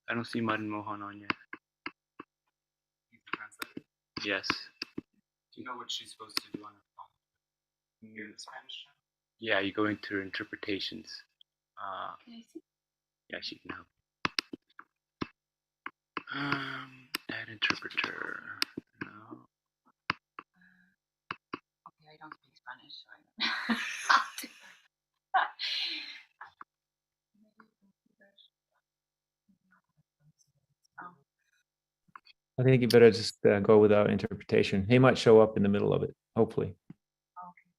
I don't see Mud and Mohan on yet. He's the translator? Yes. Do you know what she's supposed to do on her phone? Hear the Spanish channel? Yeah, you go into her interpretations. Can I see? Yeah, she can help. Add interpreter. No. Okay, I don't speak Spanish, so I don't. I think you better just go without interpretation. He might show up in the middle of it, hopefully. Okay.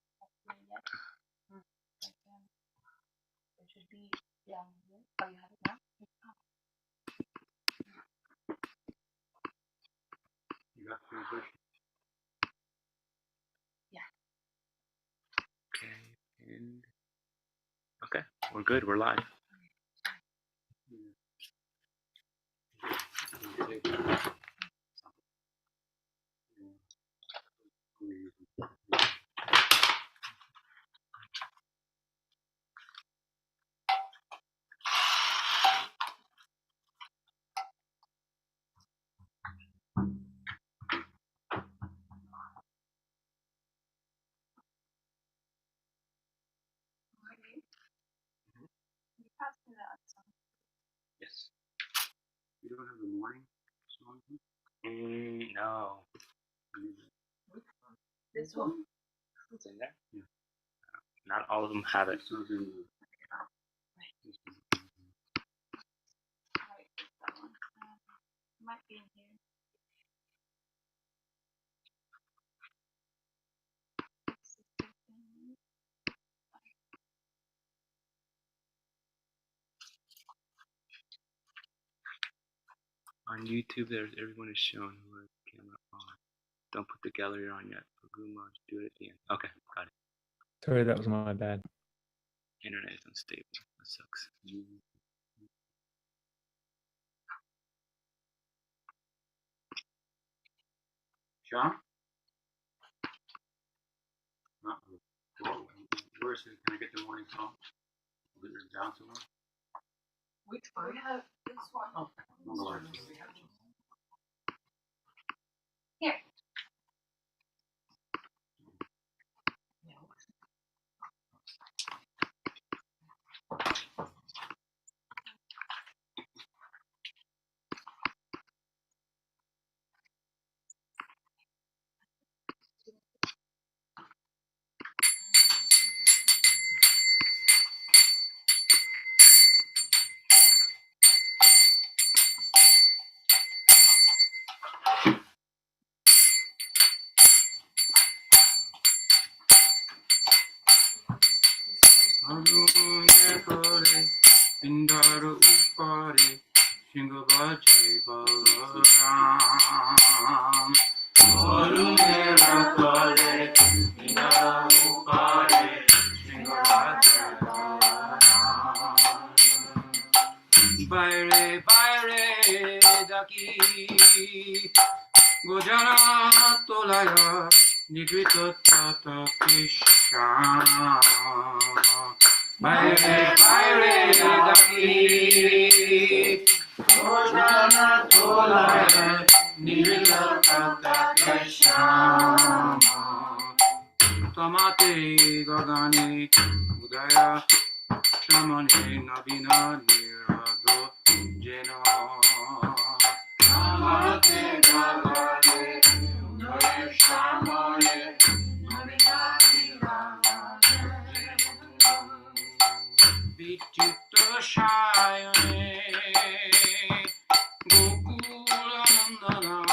It should be down here. Oh, you have it now? You got the translation? Yeah. Okay. And okay, we're good. We're live. Yes. You don't have the morning song? No. This one? It's in there? Yeah. Not all of them have it. So then That one. Might be in here. On YouTube, everyone is shown who has the camera on. Don't put the gallery on yet. For Guma, do it at the end. Okay, got it. Sorry, that was my bad. Internet is unstable. That sucks. Sean? Where is it? Can I get the morning song? Is it down somewhere? Which one? We have this one. Oh, on the left. Here. Arune kore, Indaru upare, Shingavajay Balaram. Arune kore, Indaru upare, Shingavajay Balaram. Baire, baire, daki, Gojana tolaya, Nidrita tata kisha. Baire, baire, daki, Gojana tolaya, Nidrita tata kisha. Tamate gagane, Udaya, Shamane, Nabina, Nirado, Jena. Tamate gagane, Udaya, Shamane, Nabina, Nirado, Jena. Vichitra Shayane, Gokula Nandana,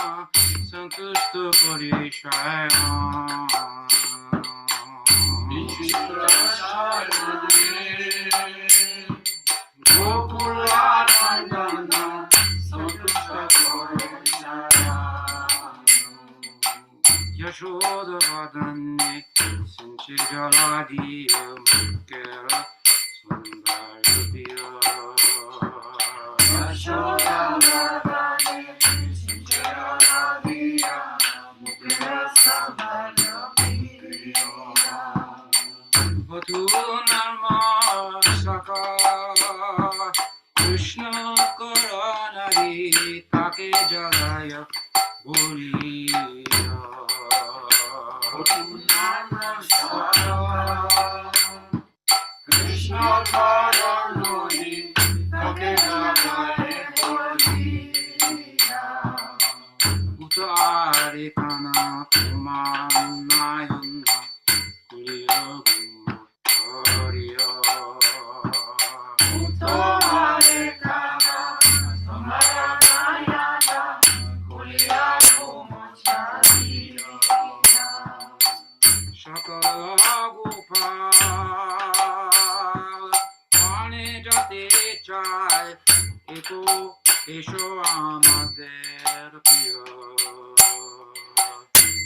Santushta Parishaya. Vichitra Shayane, Gokula Nandana, Santushta Parishaya. Yashoda Vadane, Sinchijaladi, Mukera, Sundara. Yashoda Vadane, Sinchijaladi, Mukera, Sundara. Vatu Narma Saka, Krishna Krishna Karanodi Kakenagare Bolina Utare Kana Kumanayana Kuliyagu Utariya Utare Kana Kumanayana Kuliyagu Utariya Shakala Gopal Pane Jate Chai Eko Esho Amader Priya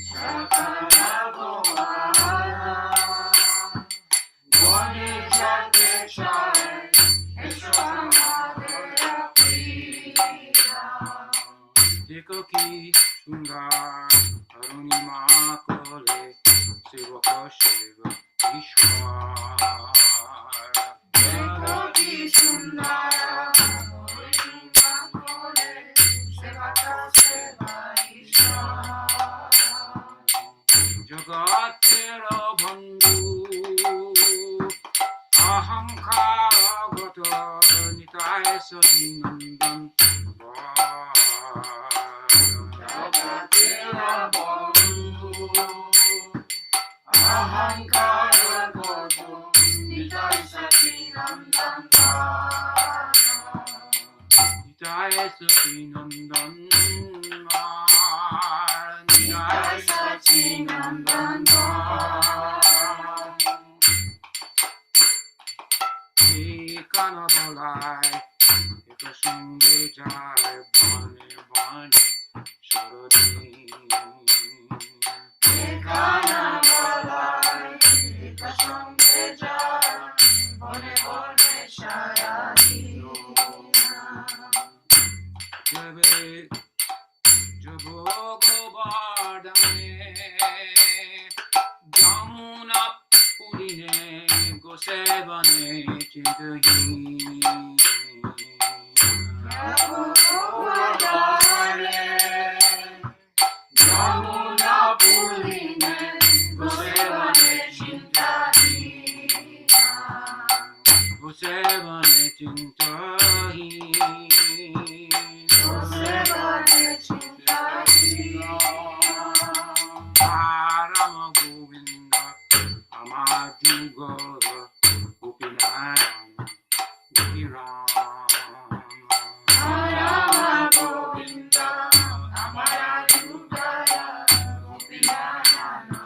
Shakala Gopal Pane Jate Chai Esho Amader Priya Dekaki Sundar Arunima Kole Sevaka Shiva Ishwar Devaki Sundara Arunima Kole Sevaka Shiva Ishwar Jagat Tera Bandhu Ahankara Gata Nitai Sati Nandan Jagat Tera Bandhu Ahankara Gata Nitai Sati Nandan Nitai Sati Nandan Nitai Sati Nandan Ekanadalai Ekasunge Jai Bane Bane Sharadi Ekanadalai Ekasunge Jai Bane Bane Sharadi Jebe Jabo Govardhane Jamuna Purine Gosevane Chintahi Jabo Govardhane Jamuna Purine Gosevane Chintahi Gosevane Chintahi Gosevane Chintahi Parama Govinda Amadugara Gopinarama Gopirama Parama Govinda Amadugara Gopinarama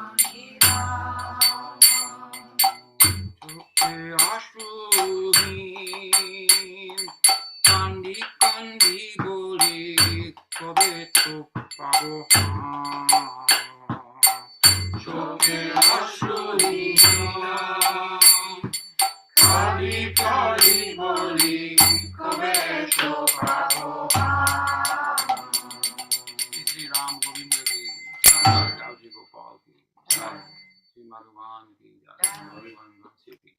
Chokke Ashruhin Kandi Kandi Goli Kobeto Pagohan Chokke Ashruhin Kandi Kandi Goli Kobeto Pagohan Shri Ram Govinda ki Jai Dauji Gopal ki Jai Shri Madhuvan ki Jai Madhuvan Vansi ki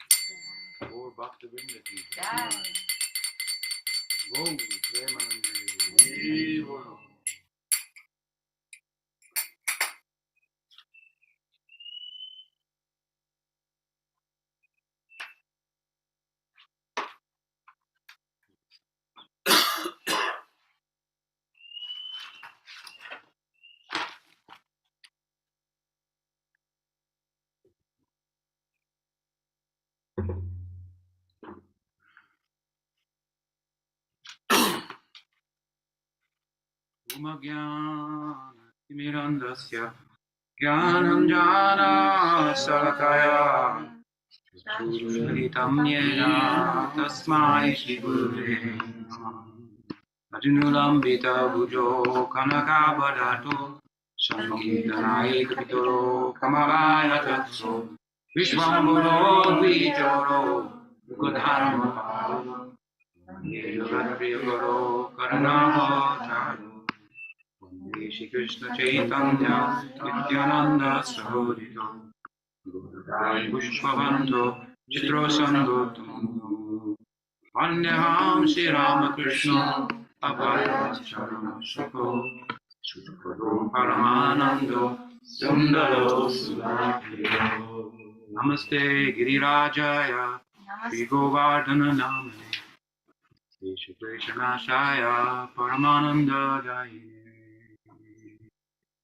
Gaur Bhakta Vrinda ki Jai Go Premanande Vivo Umagyan Timirandasya Gyananjana Salakaya Churitam Yena Tasmai Shivure Ajunulambita Bujo Kanakabadato Sankirtanai Kapitoro Kamaraya Tatso Vishwamburo Dvijoro Godharma Yogadriyagoro Karanavataru Shri Krishna Chaitanya Nityananda Sahodito Gaurudai Pushpavanto Chitrasangotam Vanyaham Shri Ramakrishna Abhaya Charana Shako Sutapado Paramanando Sundaro Sulakiyo. Namaste Girirajaya, Shri Govardhana Namane, Shri Shukreshanashaya, Paramananda Dayine,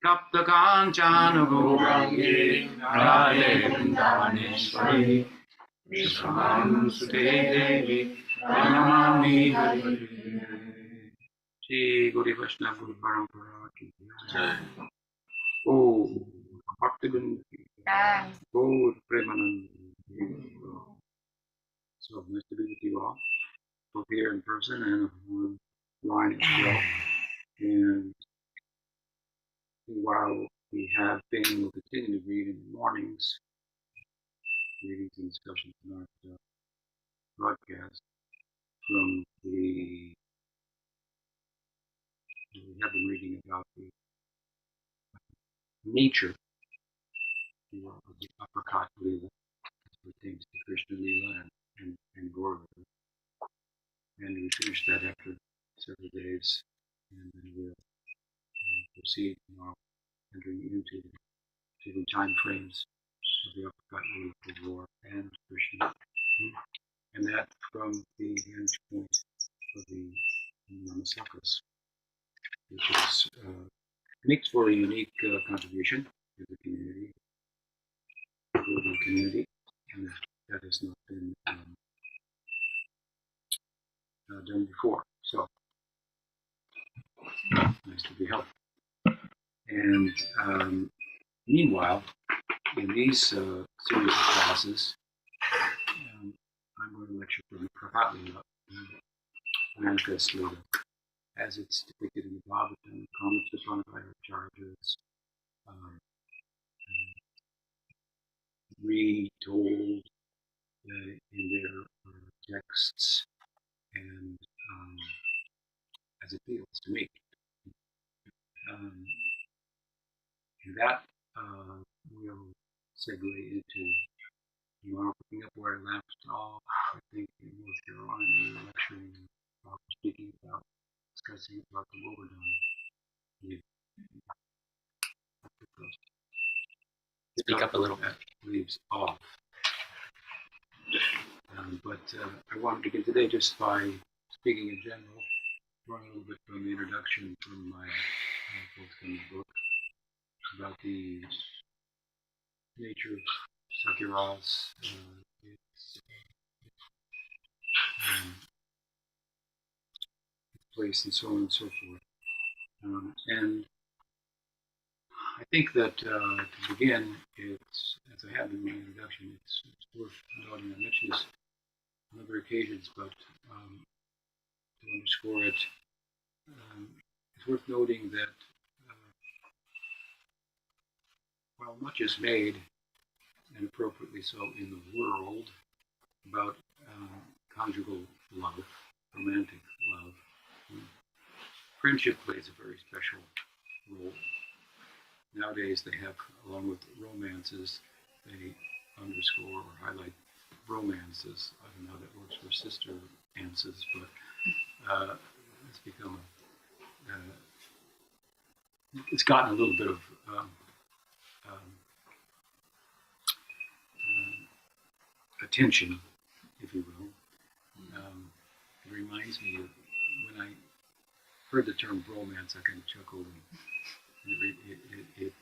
Tapta Kanchana Gaurangi, Radhe Vrindavaneshwari, Vishwaman Sute Devi, Pranamami Hari. Shri Guru Vaishnava Guru Parampara Ki Jai. Oh, Bhaktivan Ki Jai. Oh, Premanand. So nice to be with you all, both here in person and online as well. And while we have been, we'll continue to read in the mornings, readings and discussions in our broadcast from the. We have been reading about the nature of the uppercut Leela, as pertains to Krishna Leela and Gaura. And we finish that after several days, and then we'll proceed tomorrow, entering into the different time frames of the uppercut Leela for Gaura and Krishna, and that from the vantage point of the Namasakas, which is makes for a unique contribution to the community, the global community, and that has not been done before. So nice to be helpful. And meanwhile, in these series of classes, I'm going to lecture from Prapat Leela, Manifest Leela, as it's depicted in the Bhagavatam, comments upon by Acharya's, retold in their texts, and as it feels to me. And that will segue into tomorrow, picking up where I left off. I think it was Carolina lecturing, speaking about, discussing about the Govardhan. Speak up a little. That leaves off. But I wanted to begin today just by speaking in general, drawing a little bit from the introduction from my forthcoming book about the nature of Sakira's, its place, and so on and so forth. And I think that to begin, it's, as I have in my introduction, it's worth noting. I mentioned this on other occasions, but to underscore it, it's worth noting that while much is made, and appropriately so, in the world about conjugal love, romantic love, friendship plays a very special role. Nowadays, they have, along with romances, they underscore or highlight romances. I don't know how that works for sister dances, but it's become it's gotten a little bit of attention, if you will. It reminds me of when I heard the term romance, I kind of chuckled, and it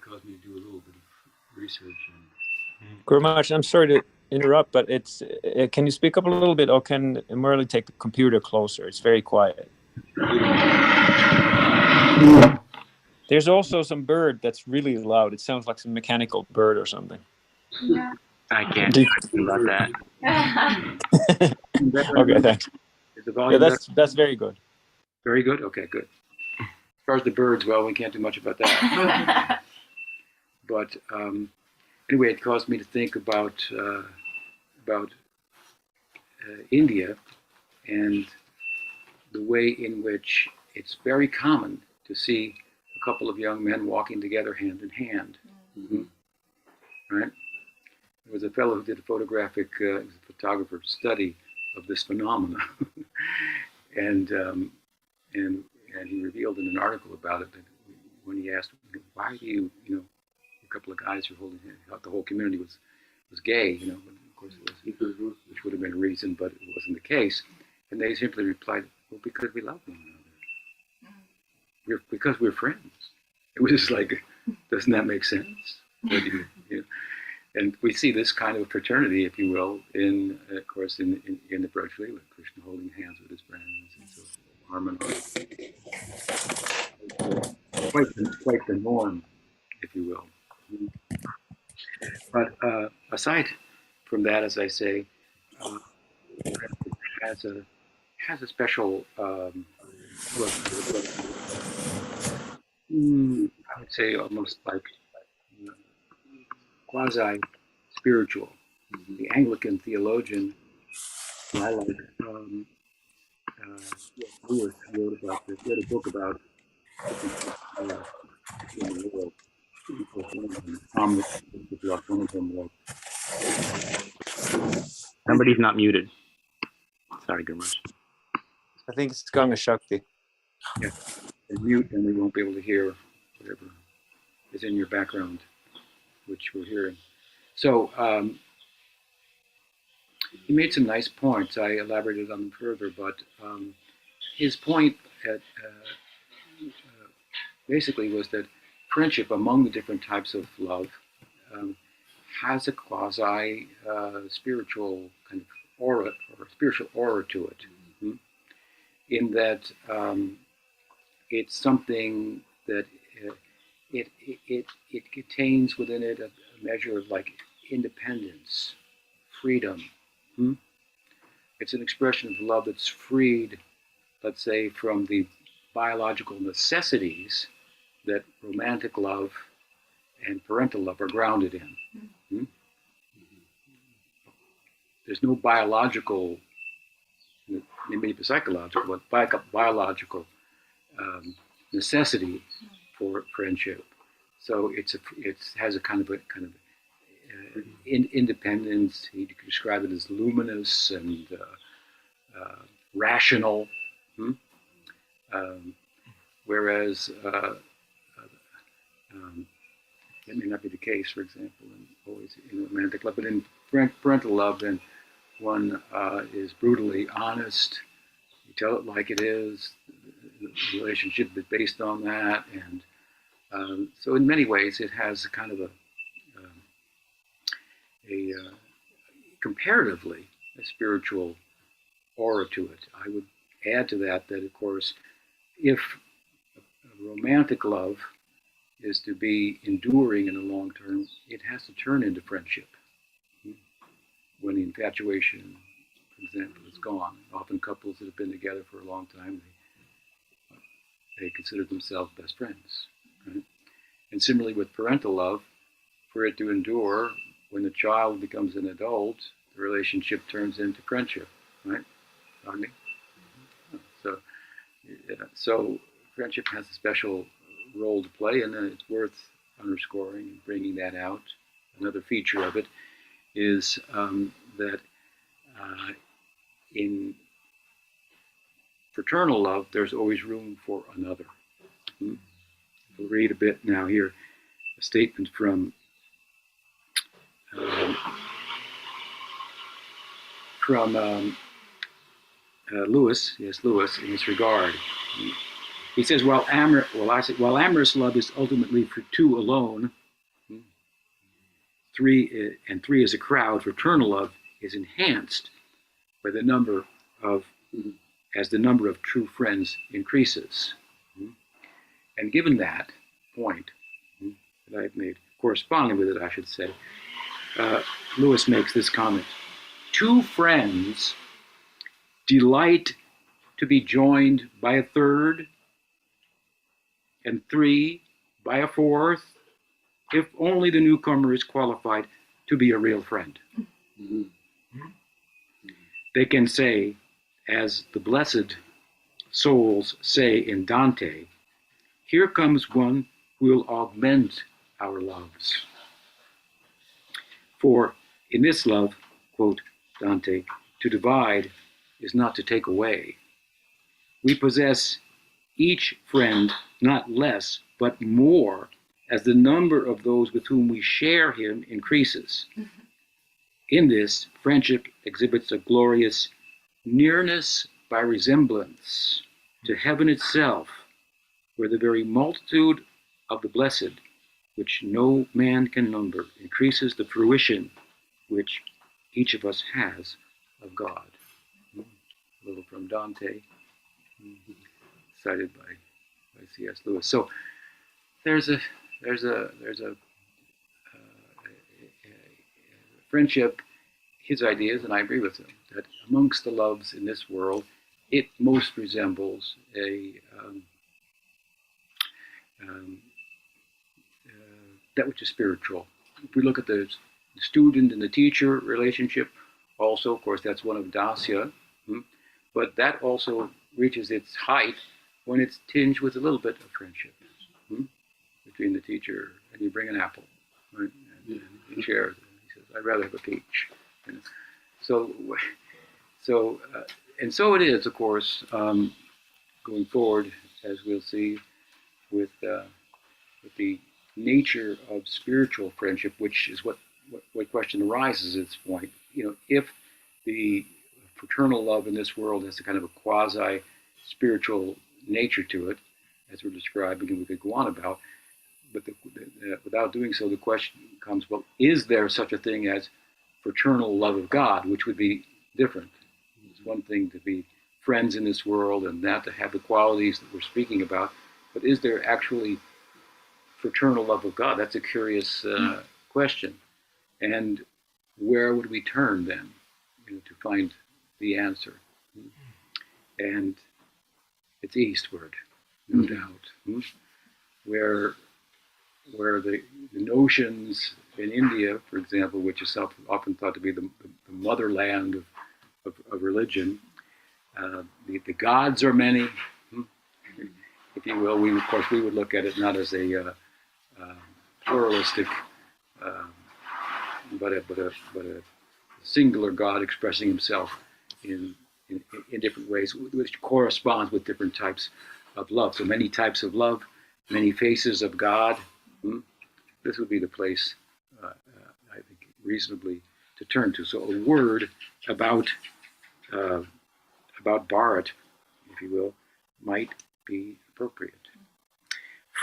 caused me to do a little bit of research. Guru Maharaj, I'm sorry to interrupt, but it's can you speak up a little bit, or can Murli take the computer closer? It's very quiet. There's also some bird that's really loud. It sounds like some mechanical bird or something. Yeah. I can't do anything about that. Okay, thanks. Is the volume that's very good. Very good? Okay, good. As far as the birds, well, we can't do much about that. But anyway, it caused me to think about India and the way in which it's very common to see a couple of young men walking together hand in hand. Mm-hmm. Right? There was a fellow who did a photographer study of this phenomena, and he revealed in an article about it that when he asked, why do you couple of guys who were holding hands. Thought the whole community was gay, but of course it was, which would have been a reason, but it wasn't the case. And they simply replied, well, because we love one another. Because we're friends. It was just like, doesn't that make sense? And we see this kind of fraternity, if you will, of course, in the Braj Leela, Krishna holding hands with his friends and so harmonized. Quite the norm, if you will. But aside from that, as I say, has a special, I would say, almost like quasi-spiritual. The Anglican theologian, I like, Lewis wrote about this. He had a book about in the world. Somebody's not muted. Sorry, Gurmaj. I think it's Ganga Shakti. Yeah, and mute, and we won't be able to hear whatever is in your background, which we're hearing. So he made some nice points. I elaborated on them further, but his point basically was that friendship among the different types of love has a quasi spiritual kind of aura, or spiritual aura to it, in that it's something that it contains within it a measure of like independence, freedom. It's an expression of love that's freed, let's say, from the biological necessities that romantic love and parental love are grounded in. There's no biological, maybe psychological, but biological necessity for friendship. So it has a kind of independence. He could describe it as luminous and rational. Whereas that may not be the case, for example, always in romantic love, but in parental love, then one is brutally honest. You tell it like it is. The relationship is based on that, and so in many ways, it has kind of a comparatively a spiritual aura to it. I would add to that of course, if romantic love is to be enduring in the long term, it has to turn into friendship. When the infatuation, for example, is gone, often couples that have been together for a long time, they consider themselves best friends. Right? And similarly with parental love, for it to endure, when the child becomes an adult, the relationship turns into friendship. Right? Pardon me? So friendship has a special role to play, and it's worth underscoring and bringing that out. Another feature of it is that in fraternal love, there's always room for another. We'll read a bit now here, a statement from Lewis, in this regard. He says, while amorous love is ultimately for two alone, three as a crowd, fraternal love is enhanced by the number of true friends increases. And given that point that I've made, corresponding with it, I should say, Lewis makes this comment: two friends delight to be joined by a third, and three by a fourth, if only the newcomer is qualified to be a real friend. They can say, as the blessed souls say in Dante, here comes one who will augment our loves. For in this love, quote Dante, to divide is not to take away. We possess each friend not less, but more as the number of those with whom we share him increases. In this, friendship exhibits a glorious nearness by resemblance to heaven itself, where the very multitude of the blessed, which no man can number, increases the fruition which each of us has of God. A little from Dante, cited by C.S. Lewis. So there's a friendship. His ideas, and I agree with him, that amongst the loves in this world, it most resembles that which is spiritual. If we look at the student and the teacher relationship, also, of course, that's one of Dasya, but that also reaches its height when it's tinged with a little bit of friendship between the teacher, and you bring an apple, right? And he shares, and he says, "I'd rather have a peach." You know? And so it is, of course, going forward, as we'll see, with the nature of spiritual friendship, which is what question arises at this point. You know, if the fraternal love in this world has a kind of a quasi-spiritual nature to it, as we're describing, and we could go on about, but without doing so, the question comes, well, is there such a thing as fraternal love of God, which would be different? It's one thing to be friends in this world and not to have the qualities that we're speaking about, but is there actually fraternal love of God? That's a curious question. And where would we turn then, to find the answer? And it's eastward, no doubt, where the notions in India, for example, which is often thought to be the motherland of religion, the gods are many, if you will. Of course, we would look at it not as a pluralistic, but a singular God expressing himself in different ways, which corresponds with different types of love. So many types of love, many faces of God. This would be the place, I think, reasonably to turn to. So a word about Bharat, if you will, might be appropriate.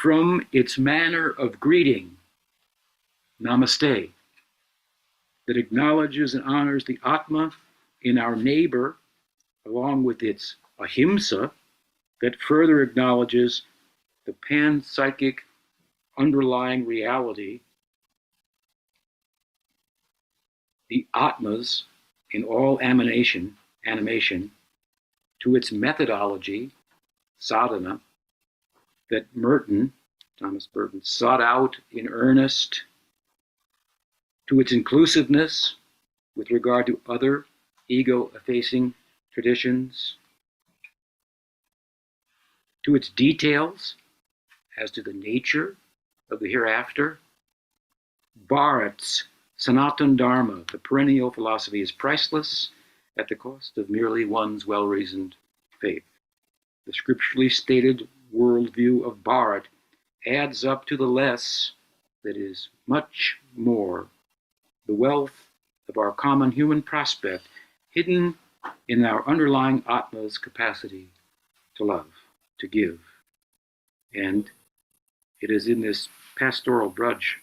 From its manner of greeting, namaste, that acknowledges and honors the Atma in our neighbor, along with its ahimsa, that further acknowledges the panpsychic underlying reality, the Atmas in all animation, to its methodology, sadhana, that Thomas Merton, sought out in earnest, to its inclusiveness with regard to other ego-effacing traditions, to its details as to the nature of the hereafter. Bharat's Sanatana Dharma, the perennial philosophy, is priceless at the cost of merely one's well-reasoned faith. The scripturally stated worldview of Bharat adds up to the less that is much more, the wealth of our common human prospect, hidden in our underlying Atma's capacity to love, to give. And it is in this pastoral drudge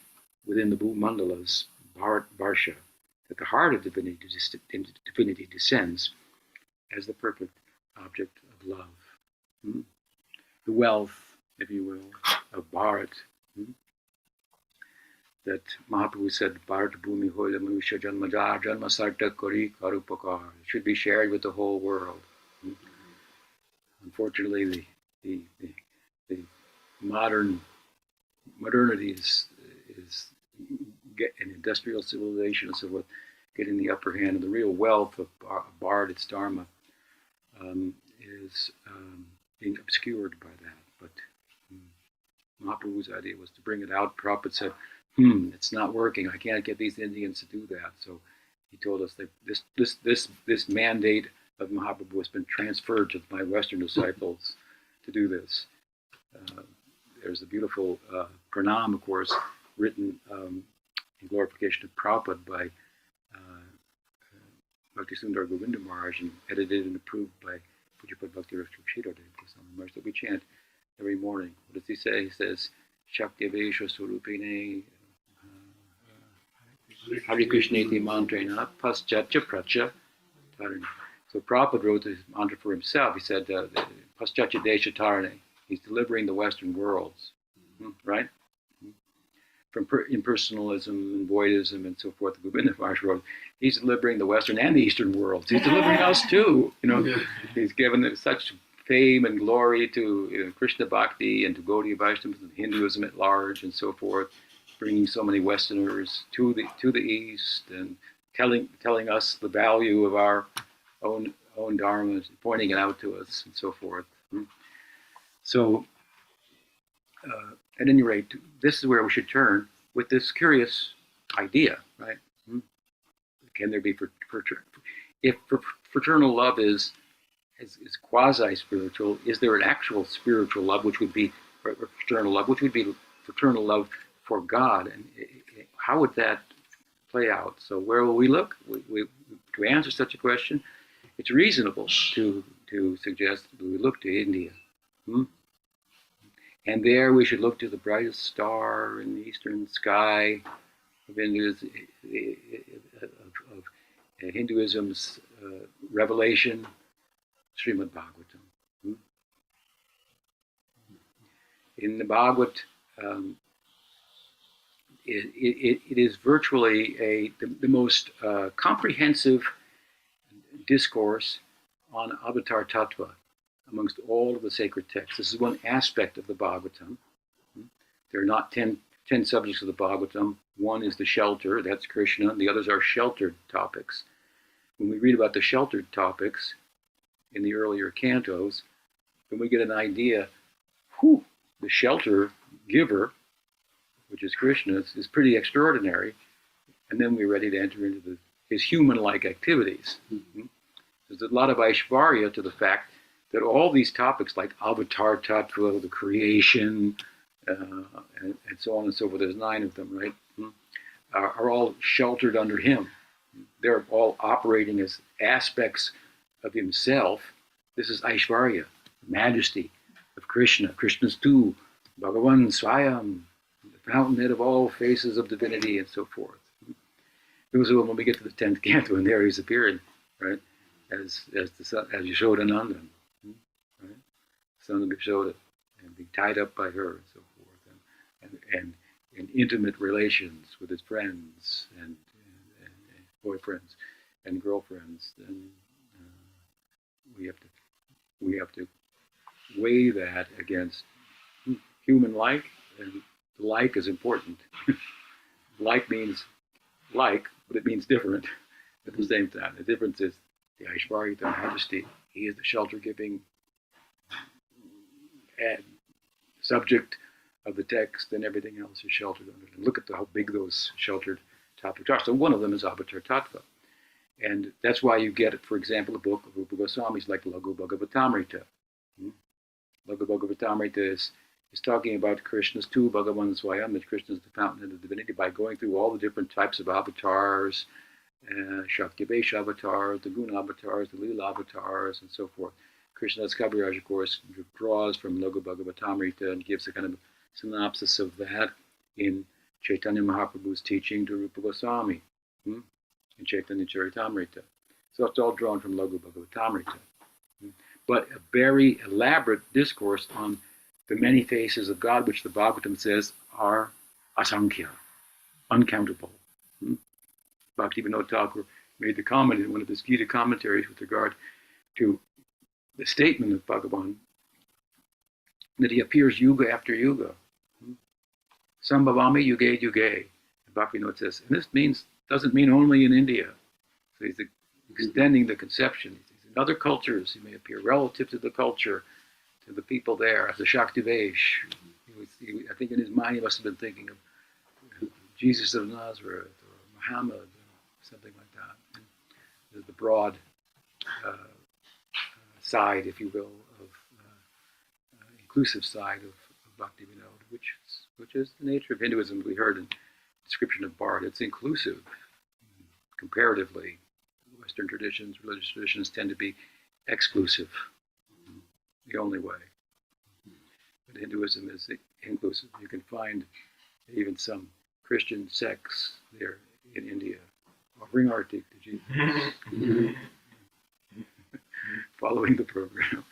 within the Bhumandalas, Bharat Varsha, that the heart of divinity descends as the perfect object of love. The wealth, if you will, of Bharat, that Mahaprabhu said, Bharat Bhumi Hoila Manusha Janmajar Janma Sarta Kari Karupakar. It should be shared with the whole world. Unfortunately, the modernity is an industrial civilization and so forth, getting the upper hand, and the real wealth of Bharat, its Dharma, is being obscured by that. But Mahaprabhu's idea was to bring it out. Prabhupada said, it's not working. I can't get these Indians to do that. So he told us that this mandate of Mahaprabhu has been transferred to my Western disciples to do this. there's a beautiful pranam, of course, written in glorification of Prabhupada by Bhakti Sundar Govinda Maharaj and edited and approved by Pujapad Bhakti Rashtra Kshirodev Goswami Maharaj that we chant every morning. What does he say? He says, Shakti Vesha Surupine Hare Krishna iti mantrena paschatya pracha tarane. So Prabhupada wrote this mantra for himself. He said, paschatya desha tarane. He's delivering the Western worlds, right? From impersonalism and voidism and so forth, the Govinda Maharaj wrote, he's delivering the Western and the Eastern worlds. He's delivering us too. He's given such fame and glory to Krishna Bhakti and to Gaudiya Vaishnavas and Hinduism at large and so forth, bringing so many Westerners to the East and telling us the value of our own dharma, pointing it out to us and so forth. So, at any rate, this is where we should turn with this curious idea, right? Can there be if fraternal love is quasi-spiritual, is there an actual spiritual love, which would be fraternal love, which would be fraternal love for God? And how would that play out? So where will we look? To answer such a question, it's reasonable to suggest that we look to India. And there we should look to the brightest star in the eastern sky of Hinduism's revelation, Srimad Bhagavatam. In the Bhagavat, it is virtually the most comprehensive discourse on Avatar Tattva amongst all of the sacred texts. This is one aspect of the Bhagavatam. There are not 10 subjects of the Bhagavatam. One is the shelter, that's Krishna, and the others are sheltered topics. When we read about the sheltered topics in the earlier cantos, then we get an idea, the shelter giver, which is Krishna, is pretty extraordinary. And then we're ready to enter into his human-like activities. There's a lot of Aishvarya to the fact that all these topics like Avatar Tattva, the creation, and so on and so forth, there's 9 of them, right, are all sheltered under him. They're all operating as aspects of himself. This is Aishvarya, majesty of Krishna. Krishna's too, Bhagavan Swayam, the fountainhead of all faces of divinity, and so forth. When we get to the 10th canto, and there he's appearing, right, as Yashodanandan, right, son of Yashoda, and being tied up by her, and so forth, and in intimate relations with his friends and boyfriends and girlfriends. Then we have to weigh that against human like, and like is important. Like means like, but it means different at the same time. The difference is the Aishvarya, the majesty. He is the shelter-giving subject of the text, and everything else is sheltered under them. Look at how big those sheltered topics are. So one of them is Avatar Tattva. And that's why you get, for example, a book of Rupa Goswami's like Laghu Bhagavatamrita. Laghu Bhagavatamrita is talking about Krishna's two Bhagavan Swayam, that Krishna is the fountain of divinity, by going through all the different types of avatars, Shakti Vesha avatars, the Guna avatars, the Lila avatars, and so forth. Krishnadas Kaviraj, of course, draws from Laghu Bhagavatamrita and gives a kind of synopsis of that in Chaitanya Mahaprabhu's teaching to Rupa Goswami in Chaitanya Charitamrita. So it's all drawn from Laghu Bhagavatamrita. But a very elaborate discourse on the many faces of God, which the Bhagavatam says are asankhya, uncountable. Bhaktivinoda Thakur made the comment in one of his Gita commentaries with regard to the statement of Bhagavan that he appears yuga after yuga. Sambhavami yuge yuge, Bhaktivinoda says. And this doesn't mean only in India. So he's extending the conception. In other cultures, he may appear relative to the culture, to the people there, as a Shaktivesh. I think in his mind he must have been thinking of Jesus of Nazareth or Muhammad, or something like that. And the broad side, if you will, of inclusive side of Bhaktivinoda. which is the nature of Hinduism. We heard in the description of Bharat, it's inclusive. Comparatively, Western traditions, religious traditions tend to be exclusive, the only way. But Hinduism is inclusive. You can find even some Christian sects there in India offering artik to Jesus, following the program.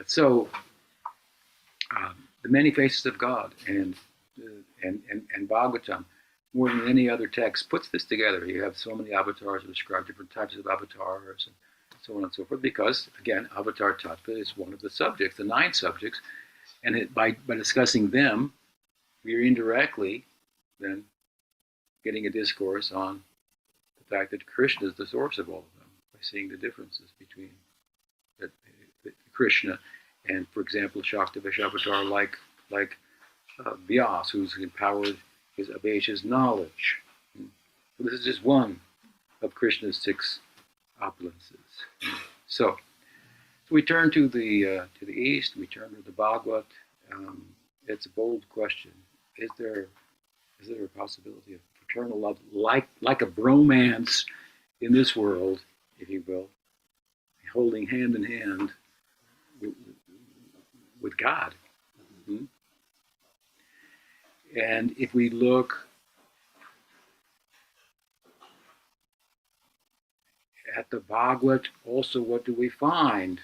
So, the many faces of God and Bhagavatam, more than any other text, puts this together. You have so many avatars that describe different types of avatars and so on and so forth, because, again, avatar tattva is one of the subjects, the 9 subjects, and by discussing them, we are indirectly then getting a discourse on the fact that Krishna is the source of all of them, by seeing the differences between Krishna and, for example, Shakti Vaishavatar, like Vyas, who's empowered of Aish's knowledge. So this is just one of Krishna's 6 opulences. So we turn to the east. We turn to the Bhagavad. It's a bold question. Is there a possibility of fraternal love, like a bromance in this world, if you will, holding hand in hand with God? And if we look at the Bhagavad, also what do we find?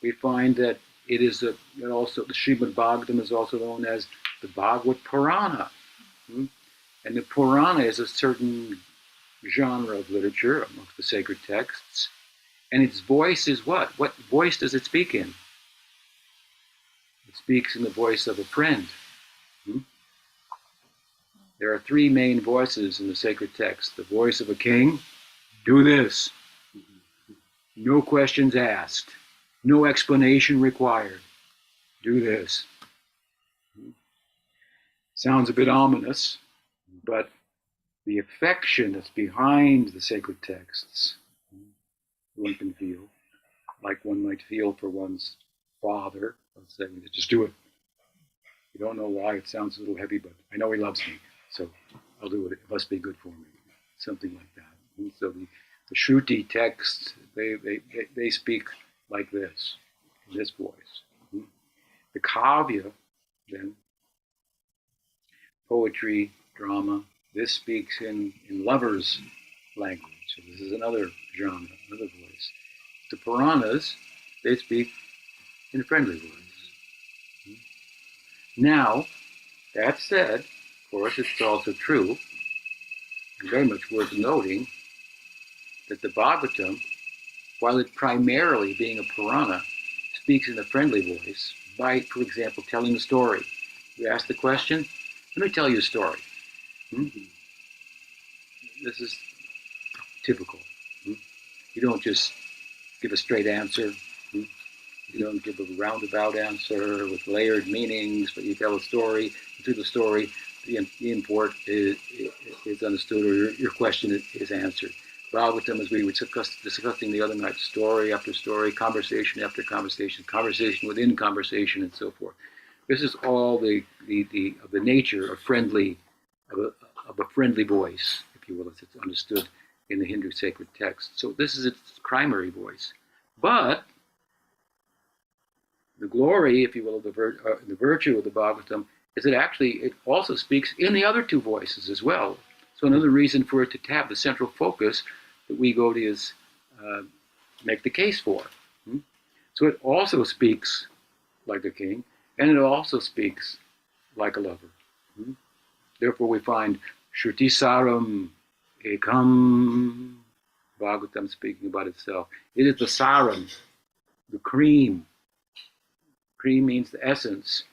We find that it is also the Srimad Bhagavatam is also known as the Bhagavad Purana. And the Purana is a certain genre of literature amongst the sacred texts. And its voice is what? What voice does it speak in? It speaks in the voice of a friend. There are 3 main voices in the sacred text. The voice of a king, do this. No questions asked. No explanation required. Do this. Sounds a bit ominous, but the affection that's behind the sacred texts, one can feel, like one might feel for one's father, let's say, just do it. You don't know why, it sounds a little heavy, but I know he loves me, so I'll do it. It must be good for me. Something like that. And so the Shruti texts, they speak like this, in this voice. The Kavya, then, poetry, drama, this speaks in lovers' language. So this is another genre, another voice. The Puranas, they speak in a friendly voice. Now, that said, of course, it's also true, and very much worth noting, that the Bhagavatam, while it primarily being a Purana, speaks in a friendly voice by, for example, telling a story. You ask the question, let me tell you a story. This is typical. You don't just give a straight answer. You don't give a roundabout answer with layered meanings, but you tell a story. Through the story, the import is understood, or your question is answered. Bhagavatam, as we were discussing the other night, story after story, conversation after conversation, conversation within conversation, and so forth. This is all the nature of a friendly voice, if you will, as it's understood in the Hindu sacred text. So this is its primary voice. But the glory, if you will, of the virtue of the Bhagavatam is that actually it also speaks in the other 2 voices as well. So another reason for it to have the central focus that we Gaudiyas make the case for. So it also speaks like a king, and it also speaks like a lover. Therefore we find Shruti Saram Ekam, Bhagavatam speaking about itself. It is the saram, the cream. Cream means the essence.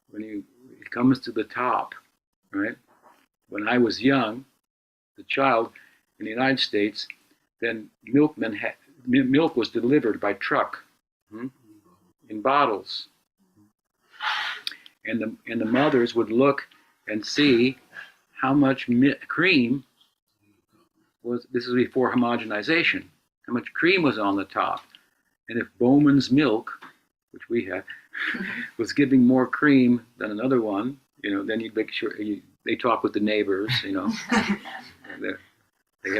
When it comes to the top, right? When I was young, the child in the United States, then milk was delivered by truck in bottles, and the mothers would look and see how much cream was. This is before homogenization. How much cream was on the top, and if Bowman's milk, which we had, was giving more cream than another one, then you make sure they talk with the neighbors,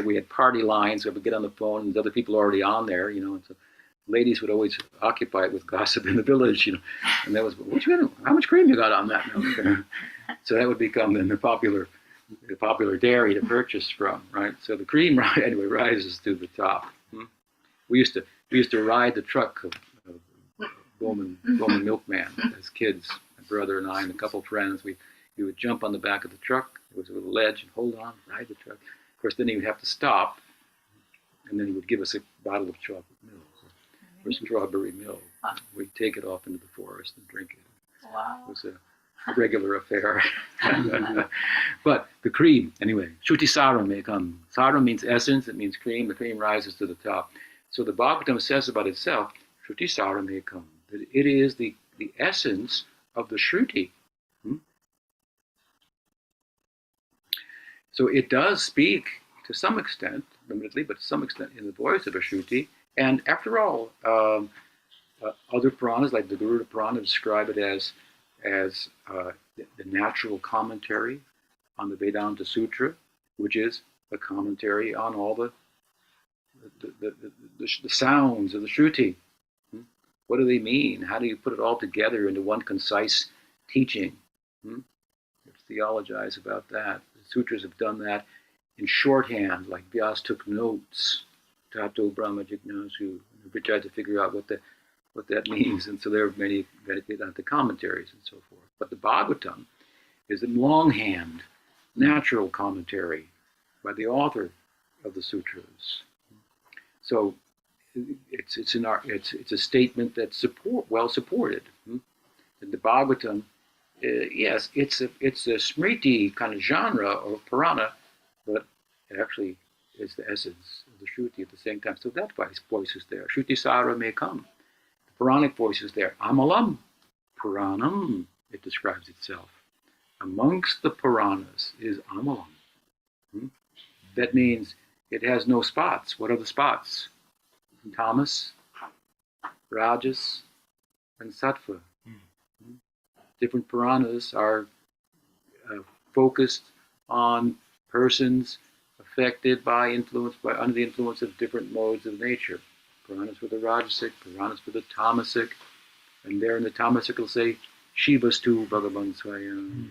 we had party lines where we get on the phone and the other people are already on there, and so ladies would always occupy it with gossip in the village, and that was, how much cream you got on that milk? So that would become then the popular dairy to purchase from, right? So the cream anyway rises to the top. We used to ride the truck of Bowman Milkman as kids. My brother and I and a couple friends, we would jump on the back of the truck. There was a little ledge and hold on, ride the truck. Of course, then he would have to stop, and then he would give us a bottle of chocolate milk or strawberry milk. We'd take it off into the forest and drink it. Wow. It was a regular affair. But the cream, anyway, Shruti Saram ekam. Saram means essence, it means cream. The cream rises to the top. So the Bhagavatam says about itself, Shruti Saram ekam, that it is the essence of the Shruti. So it does speak to some extent, limitedly, but to some extent in the voice of a Shruti. And after all, other Puranas, like the Garuda Purana, describe it as the natural commentary on the Vedanta Sutra, which is a commentary on all the sounds of the Shruti. What do they mean? How do you put it all together into one concise teaching? You have to theologize about that. The sutras have done that in shorthand, like Vyas took notes, Tato Brahma Jignasu, and tried to figure out what that means. And so there are many Vedanta commentaries and so forth. But the Bhagavatam is a longhand, natural commentary by the author of the sutras. So it's a statement that's well supported. And the Bhagavatam, yes, it's a Smriti kind of genre or Purana, but it actually is the essence of the Shruti at the same time. So that voice is there. Shruti Sara may come. The Puranic voice is there. Amalam Puranam, it describes itself. Amongst the Puranas is Amalam. That means it has no spots. What are the spots? Tamas, Rajas, and Sattva. Different Puranas are focused on persons affected under the influence of different modes of nature. Puranas for the Rajasic, Puranas for the Tamasic, and there in the Tamasic it'll say, Shivastu Bhagavan Swayam.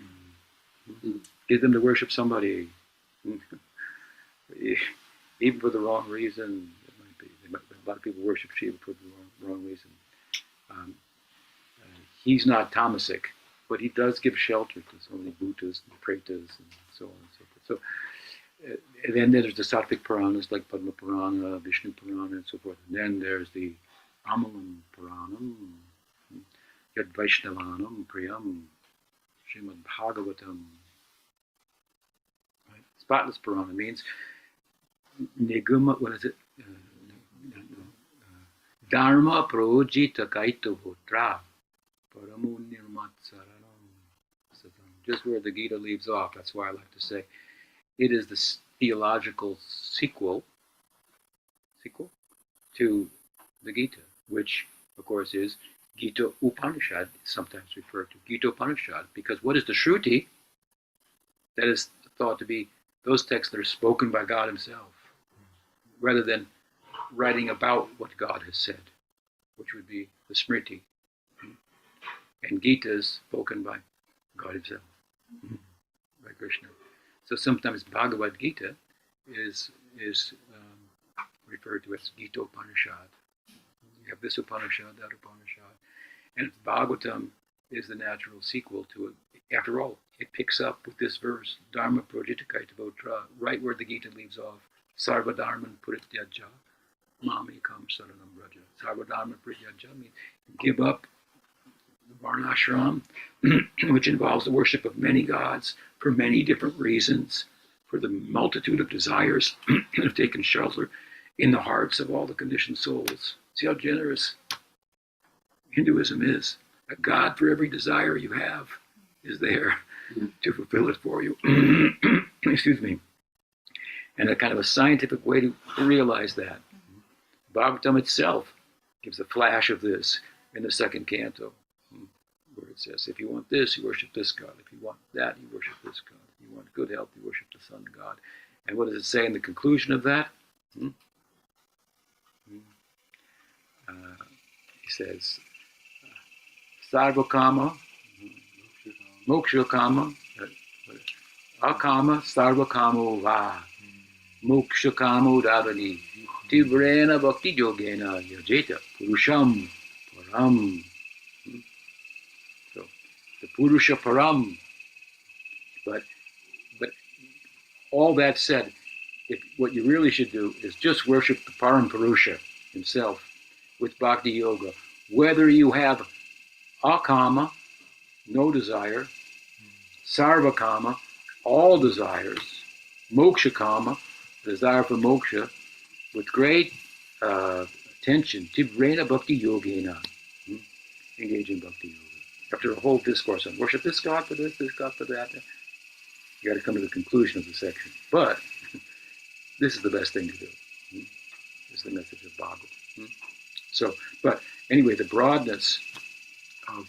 Get them to worship somebody. Even for the wrong reason. A lot of people worship Shiva for the wrong reason. He's not tamasic, but he does give shelter to so many bhutas and pretas and so on and so forth. So, and then there's the sattvic Puranas like Padma Purana, Vishnu Purana, and so forth. And then there's the Amalam Puranam, Yad Vaishnavanam Priyam, Srimad Bhagavatam. Right? Spotless Purana means Nigama, what is it? Dharma projita kaito votra paramu nirmat saranam satam. Just where the Gita leaves off, that's why I like to say it is the theological sequel to the Gita, which of course is Gita Upanishad, sometimes referred to Gita Upanishad, because what is the Shruti? That is thought to be those texts that are spoken by God himself, rather than writing about what God has said, which would be the Smriti. And Gita is spoken by God himself, by Krishna. So sometimes Bhagavad Gita is referred to as Gita Upanishad. You have this Upanishad, that Upanishad. And Bhagavatam is the natural sequel to it. After all, it picks up with this verse, Dharma Projitakaita Votra, right where the Gita leaves off. Sarva Dharman Purityaja. Mami Kam Saranam Raja. Sarvadharma Prityaja means give up the Varnashram, which involves the worship of many gods for many different reasons, for the multitude of desires that have taken shelter in the hearts of all the conditioned souls. See how generous Hinduism is. A god for every desire you have is there to fulfill it for you. Excuse me. And a kind of a scientific way to realize that. Bhagavatam itself gives a flash of this in the second canto. it says, if you want this, you worship this God. If you want that, you worship this God. If you want good health, you worship the sun God. And what does it say in the conclusion of that? He says, Sarva Kama, Moksha Kama, Akama, Sarva Kama Va, Moksha Kama Udavani, Tivrena Bhakti Yogena Yajeta, Purusham Param. So, the Purusha Param. But all that said, what you really should do is just worship the Param Purusha himself with Bhakti Yoga. Whether you have akama, no desire, sarva kama, all desires, moksha kama, desire for moksha, with great attention, tivrena bhakti yogena, engage in bhakti yoga. After a whole discourse on worship this God for this God for that, you got to come to the conclusion of the section. But this is the best thing to do. This is the message of Bhagavad. So, but anyway, the broadness of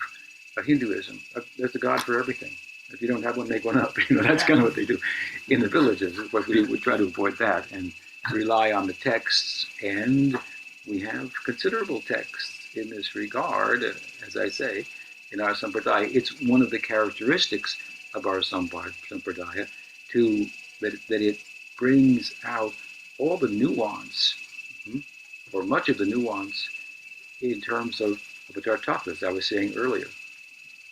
Hinduism, there's a God for everything. If you don't have one, make one up. That's kind of what they do in the villages. Of course, we would try to avoid that and rely on the texts. And we have considerable texts in this regard, as I say, in our sampradaya. It's one of the characteristics of our sampradaya that it brings out all the nuance, or much of the nuance, in terms of avatar, as I was saying earlier.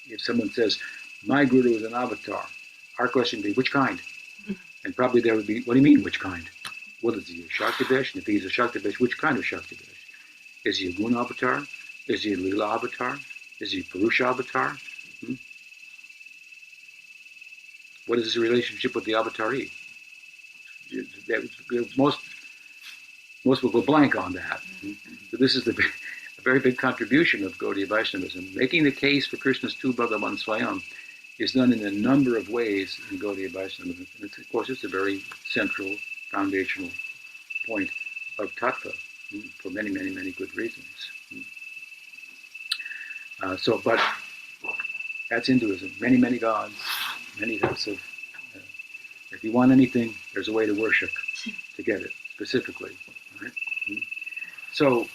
If someone says, my guru is an avatar, our question would be, which kind? And probably there would be, what do you mean, which kind? What is he, a Shaktivesh? And if he's a Shaktivesh, which kind of Shaktivesh? Is he a Guna avatar? Is he a Lila avatar? Is he a Purusha avatar? What is his relationship with the avatari? Most will go blank on that. So this is a very big contribution of Gaudiya Vaishnavism. Making the case for Krishna's tu Bhagavan Swayam is done in a number of ways in Gaudiya Vaishnavism. And of course, it's a very central, foundational point of tattva for many, many, many good reasons. But that's Hinduism. Many, many gods, many types of. If you want anything, there's a way to worship to get it specifically. Right? So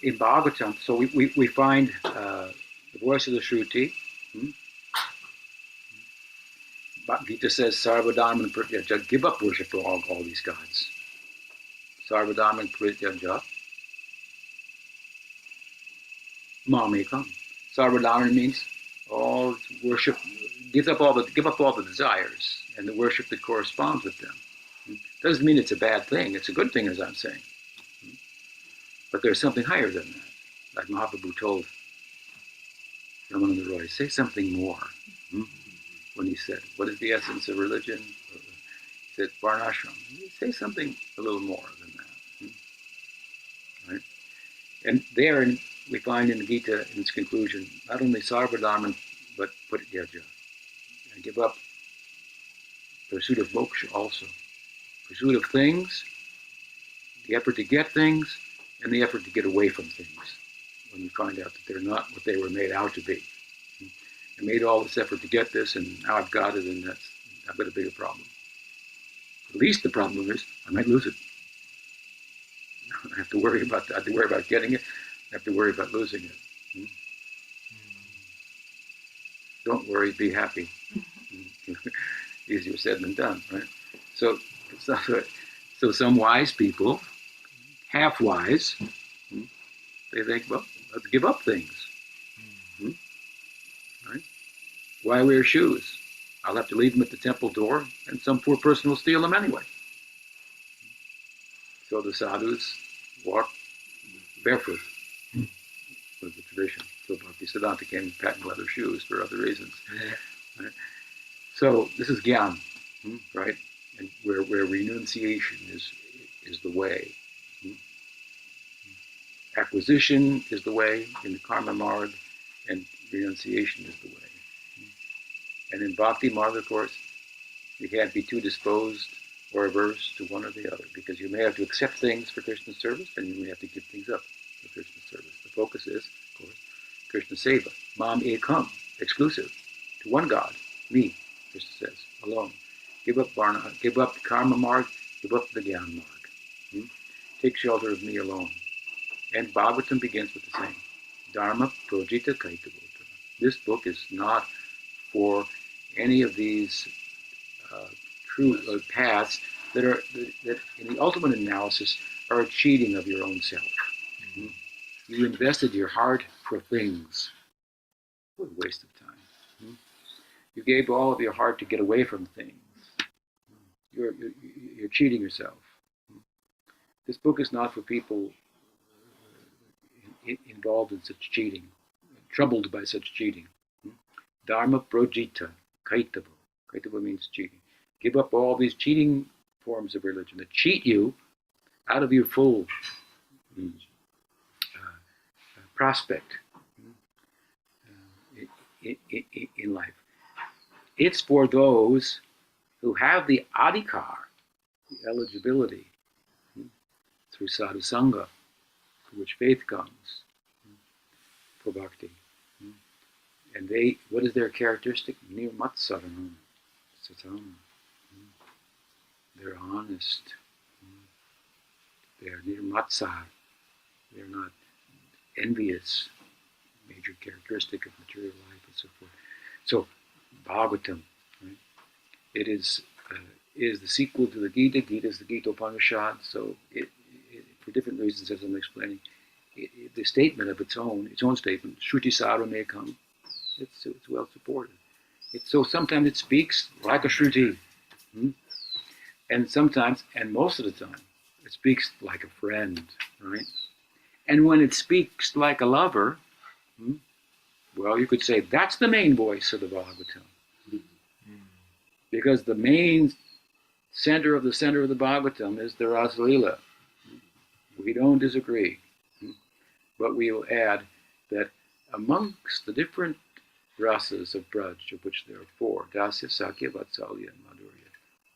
in Bhagavatam, so we find the voice of the Shruti. Gita says, Sarvadharman Prityaja, give up worship to all these gods. Sarvadharman Prityaja, Mamekam. Sarvadharman means all worship, give up all the desires and the worship that corresponds with them. Doesn't mean it's a bad thing. It's a good thing, as I'm saying. But there's something higher than that. Like Mahaprabhu told Ramananda Roy, say something more. When he said, what is the essence of religion? He said, Varnashram. Say something a little more than that. Right? And there we find in the Gita, in its conclusion, not only Sarvadharman, but Prityaja. And give up pursuit of moksha also. Pursuit of things, the effort to get things, and the effort to get away from things. When you find out that they're not what they were made out to be. I made all this effort to get this, and now I've got it, and I've got a bigger problem. At least the problem is I might lose it. I have to worry about that. I have to worry about getting it. I have to worry about losing it. Don't worry, be happy. Easier said than done, right? So some wise people, half wise, they think, well, let's give up things. Right? Why wear shoes? I'll have to leave them at the temple door, and some poor person will steal them anyway. So the sadhus walk barefoot, was the tradition. So Bhaktisiddhanta came with patent leather shoes for other reasons. Right? So this is Gyan, right? And where renunciation is the way. Acquisition is the way in the karma marg, and renunciation is the way. And in bhakti marg, of course, you can't be too disposed or averse to one or the other, because you may have to accept things for Krishna's service, and you may have to give things up for Krishna's service. The focus is, of course, Krishna Seva. Mam ekam, exclusive, to one God, me, Krishna says, alone. Give up Varna, give up the karma marg, give up the Gyan marg. Take shelter of me alone. And Bhagavatam begins with the same. Dharma projita kaitavota. This book is not for any of these true paths that in the ultimate analysis are a cheating of your own self. You invested your heart for things. What a waste of time. You gave all of your heart to get away from things. You're cheating yourself. This book is not for people involved in such cheating, troubled by such cheating. Dharma projita kaitava. Kaitava means cheating. Give up all these cheating forms of religion that cheat you out of your full prospect in life. It's for those who have the adhikar, the eligibility, through sadhu sangha, through which faith comes, for bhakti. And they, what is their characteristic? Nirmatsaranam, satam. They're honest. They're nirmatsar. They're not envious, major characteristic of material life and so forth. So, Bhagavatam, right? It is the sequel to the Gita. Gita is the Gita Upanishad. So, it, for different reasons, as I'm explaining, the statement of its own statement, Shruti Saramekam, it's well supported. So sometimes it speaks like a Shruti, and sometimes, and most of the time, it speaks like a friend, right? And when it speaks like a lover, well, you could say that's the main voice of the Bhagavatam. Because the main center of the Bhagavatam is the Rasa Lila. We don't disagree. But we will add that amongst the different rasas of Braj, of which there are 4, Dasya, Sakya, Vatsalya, and Madhurya,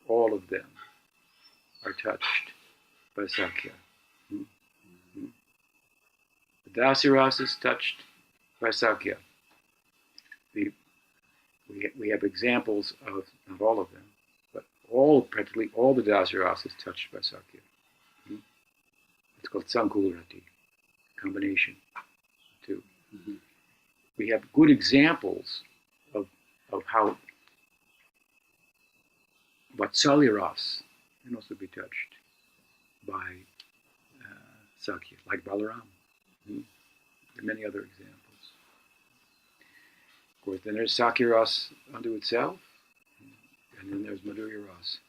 all of them are touched by Sakya. The Dasya rasa is touched by Sakya. We have examples of, not all of them, but practically all the Dasya rasa is touched by Sakya. It's called Sankulrati, combination of two. We have good examples of how Vatsalya rasa can also be touched by Sakya, like Balaram. There are many other examples. Of course, then there's Sakya rasa unto itself, and then there's Madhurya rasa,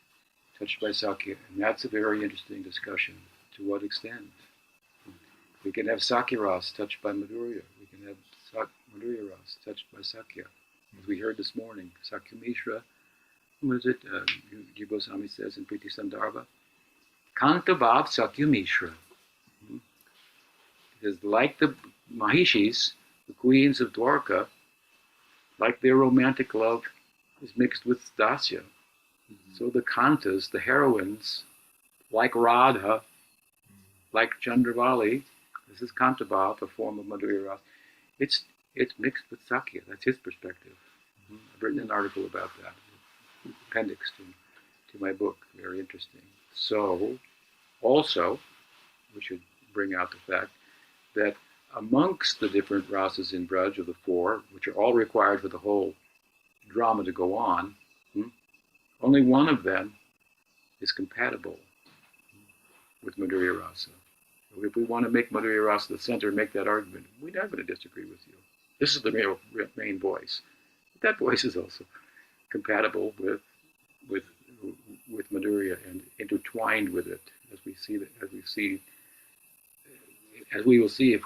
touched by Sakya, and that's a very interesting discussion. To what extent? We can have Sakya rasa touched by Madhurya. We can have Madhurya rasa touched by Sakya. As we heard this morning, Sakya Mishra, what is it? Jiva Goswami says in Priti Sandarbha, Kanta Bhav Sakya Mishra. Because like the Mahishis, the queens of Dwarka, like their romantic love is mixed with Dasya. So the Kantas, the heroines, like Radha, like Chandravali, this is Kantabhav, a form of Madhurya rasa. It's mixed with Sakya. That's his perspective. I've written an article about that, appendix to my book. Very interesting. So, also, we should bring out the fact that amongst the different rasas in Braj of the 4, which are all required for the whole drama to go on, only one of them is compatible with Madhurya rasa. So if we want to make Madhurya rasa the center and make that argument, we're not going to disagree with you. This is the main voice. But that voice is also compatible with Madhurya and intertwined with it, as we will see if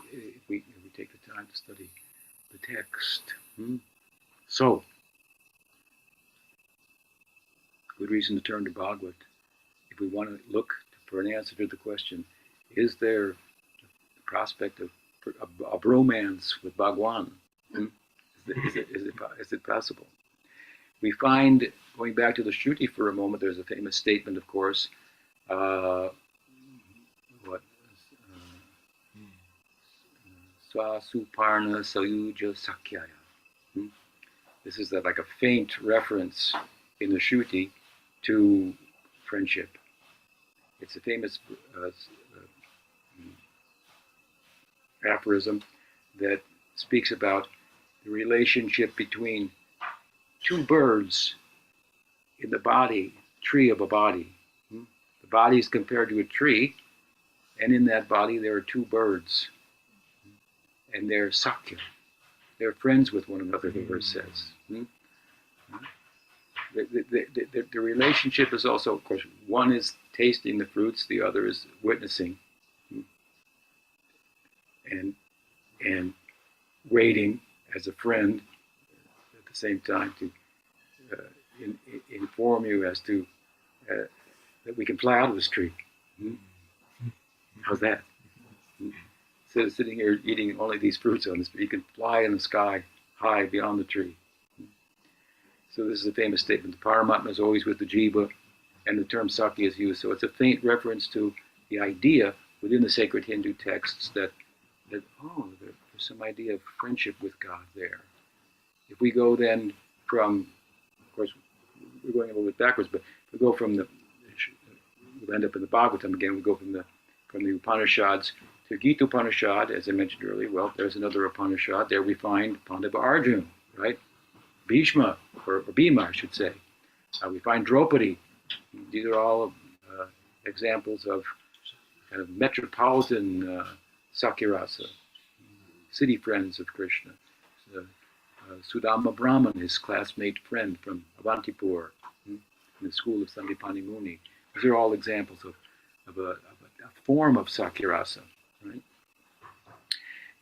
we take the time to study the text. So, good reason to turn to Bhagavad if we want to look for an answer to the question: is there the prospect of romance with Bhagwan? Is it possible? We find, going back to the Shruti for a moment, there's a famous statement, of course. Swasuparna Sayuja Sakyaya. This is like a faint reference in the Shruti to friendship. It's a famous aphorism that speaks about the relationship between two birds in the body, tree of a body. The body is compared to a tree, and in that body there are two birds, and they're sakya. They're friends with one another, the verse says. The relationship is also, of course, one is tasting the fruits, the other is witnessing, and waiting as a friend at the same time to inform you as to that we can fly out of this tree. How's that? Instead of sitting here eating only these fruits on this, but you can fly in the sky high beyond the tree. So this is a famous statement. The Paramatma is always with the Jiva, and the term Sakya is used. So it's a faint reference to the idea within the sacred Hindu texts that there's some idea of friendship with God there. If we go then from, of course, we're going a little bit backwards, but we go from we'll end up in the Bhagavatam again. We go from the Upanishads to Gita Upanishad, as I mentioned earlier. Well, there's another Upanishad. There we find Pandava Arjuna, right? Bhishma, or Bhima, I should say. We find Draupadi. These are all examples of kind of metropolitan Sakyarasa, city friends of Krishna. Sudama Brahman, his classmate friend from Avantipur, in the school of Sandipani Muni. These are all examples of a form of Sakyarasa, right?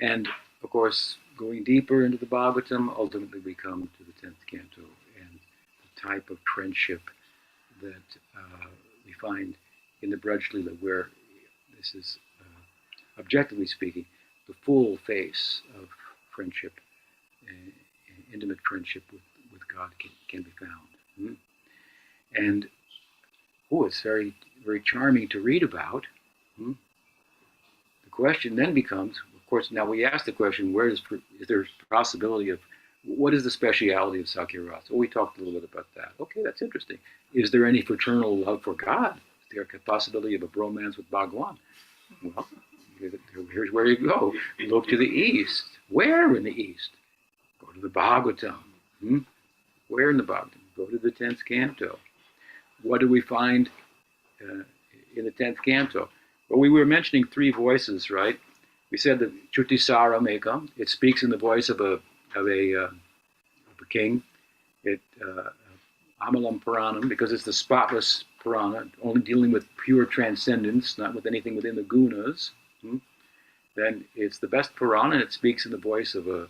And, of course, going deeper into the Bhagavatam, ultimately we come to the 10th canto and the type of friendship that we find in the Braj Lila, where this is, objectively speaking, the full face of friendship, intimate friendship with God can be found. And, it's very, very charming to read about. The question then becomes, of course, now we ask the question, is there a possibility of, what is the speciality of Sakyarasa? Well, we talked a little bit about that. Okay, that's interesting. Is there any fraternal love for God? Is there a possibility of a bromance with Bhagwan? Well, here's where you go. Look to the east. Where in the east? Go to the Bhagavatam. Where in the Bhagavatam? Go to the 10th canto. What do we find in the 10th canto? Well, we were mentioning three voices, right? We said that Chutisara Mekam, it speaks in the voice of a king. Amalam Puranam, because it's the spotless Purana, only dealing with pure transcendence, not with anything within the gunas. Then it's the best Purana, and it speaks in the voice of a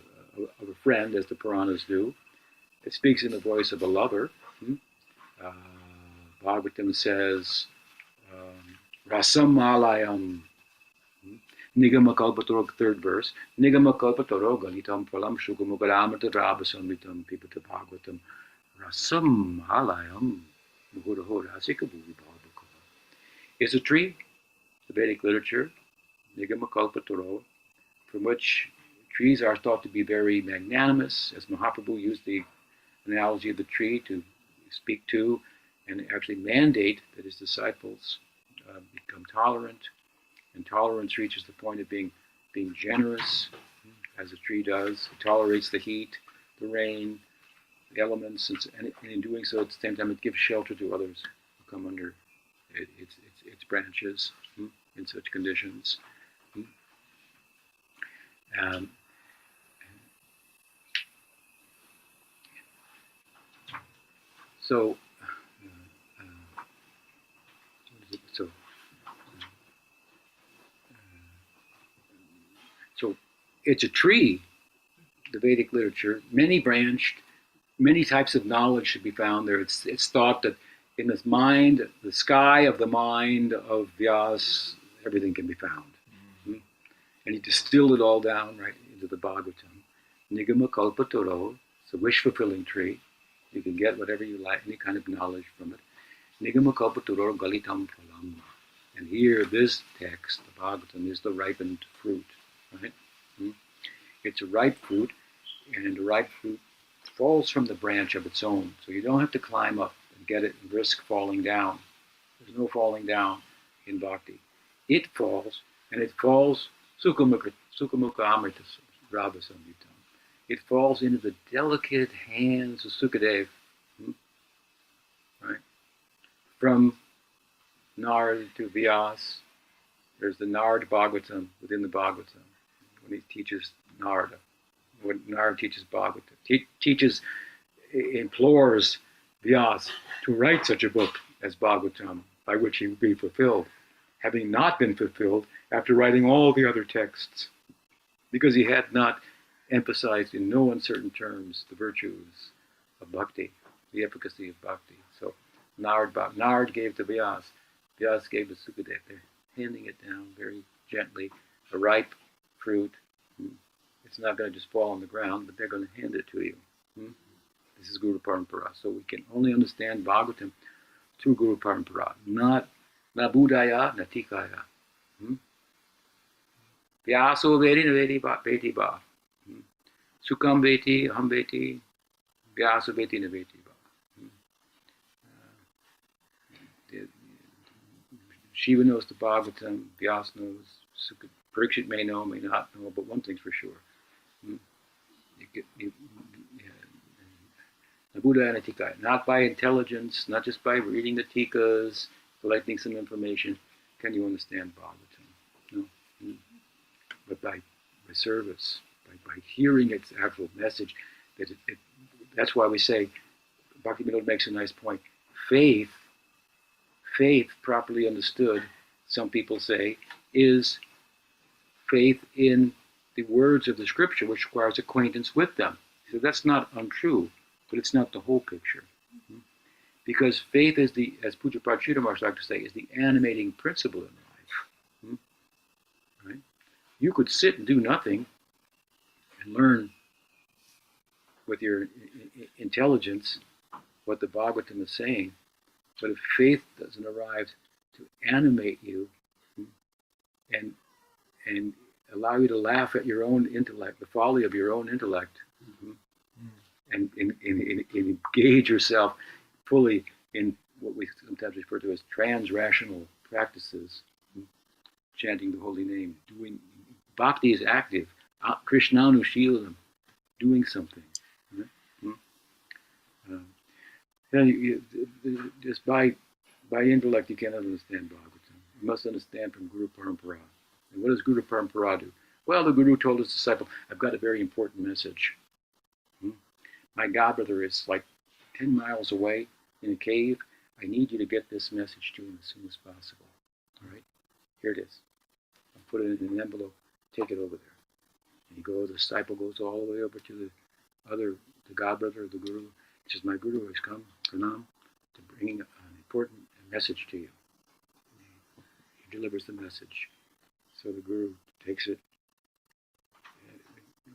friend, as the Puranas do. It speaks in the voice of a lover. Bhagavatam says, Rasam Malayam, Nigama Kalpatoro, third verse, Nigama Kalpatoro, Galitam Palam, Shukamugaramata, Rabasamritam, Pipata Bhagavatam, Rasam Malayam, Muhurahora, Sikaburi Bhagavaka. It's a tree, the Vedic literature, Nigama Kalpatoro, from which trees are thought to be very magnanimous, as Mahaprabhu used the analogy of the tree to speak to and actually mandate that his disciples become tolerant, and tolerance reaches the point of being generous, as a tree does. It tolerates the heat, the rain, the elements, and in doing so, at the same time, it gives shelter to others who come under its branches in such conditions. So it's a tree, the Vedic literature, many branched, many types of knowledge should be found there. It's thought that in this mind, the sky of the mind of Vyas, everything can be found. And he distilled it all down right into the Bhagavatam. Nigama Kalpatoro, it's a wish-fulfilling tree. You can get whatever you like, any kind of knowledge from it. Nigama Kalpatoro Galitam Phalam. And here, this text, the Bhagavatam, is the ripened fruit, right? It's a ripe fruit, and a ripe fruit falls from the branch of its own. So you don't have to climb up and get it and risk falling down. There's no falling down in bhakti. It falls, and it falls sukhamukha amrita rabha samyutam. It falls into the delicate hands of Sukadev, right? From Nard to Vyas, there's the Nard Bhagavatam within the Bhagavatam. When he teaches Narada, when Narada teaches Bhagavatam, implores Vyas to write such a book as Bhagavatam, by which he would be fulfilled, having not been fulfilled after writing all the other texts, because he had not emphasized in no uncertain terms the virtues of bhakti, the efficacy of bhakti. So Nard gave to Vyas, Vyas gave to Sukadev. They're handing it down very gently, a ripe fruit. It's not going to just fall on the ground, but they're going to hand it to you. This is Guru Parampara. So we can only understand Bhagavatam through Guru Parampara, not na budaya, na tikaya. Vyaso vedi na vedi ba. Sukham veti, aham veti, vyaso veti na veti ba. Shiva knows the Bhagavatam, Vyas knows, Parikshit may know, may not know, but one thing's for sure. Not by intelligence, not just by reading the tikas, collecting some information, can you understand Bhagavatam. No. But by service, by hearing its actual message, that's why we say, Bhaktivinoda makes a nice point, faith, properly understood, some people say, is faith in the words of the scripture, which requires acquaintance with them. So that's not untrue, but it's not the whole picture. Because faith is as Pujapad Sridhar Maharaj like to say, is the animating principle in life. Right? You could sit and do nothing and learn with your intelligence what the Bhagavatam is saying, but if faith doesn't arrive to animate you and allow you to laugh at your own intellect, the folly of your own intellect, and engage yourself fully in what we sometimes refer to as trans-rational practices, chanting the holy name, doing bhakti is active, Krishnanushilanam, doing something. Just by intellect you cannot understand Bhagavatam. You must understand from Guru Parampara. And what does Guru Parampara do? Well, the Guru told his disciple, I've got a very important message. My godbrother is like 10 miles away in a cave. I need you to get this message to him as soon as possible. All right? Here it is. I'll put it in an envelope. Take it over there. And the disciple goes all the way over to the godbrother of the Guru. He says, my Guru has come, Pranam, to bring an important message to you. He delivers the message. So the Guru takes it,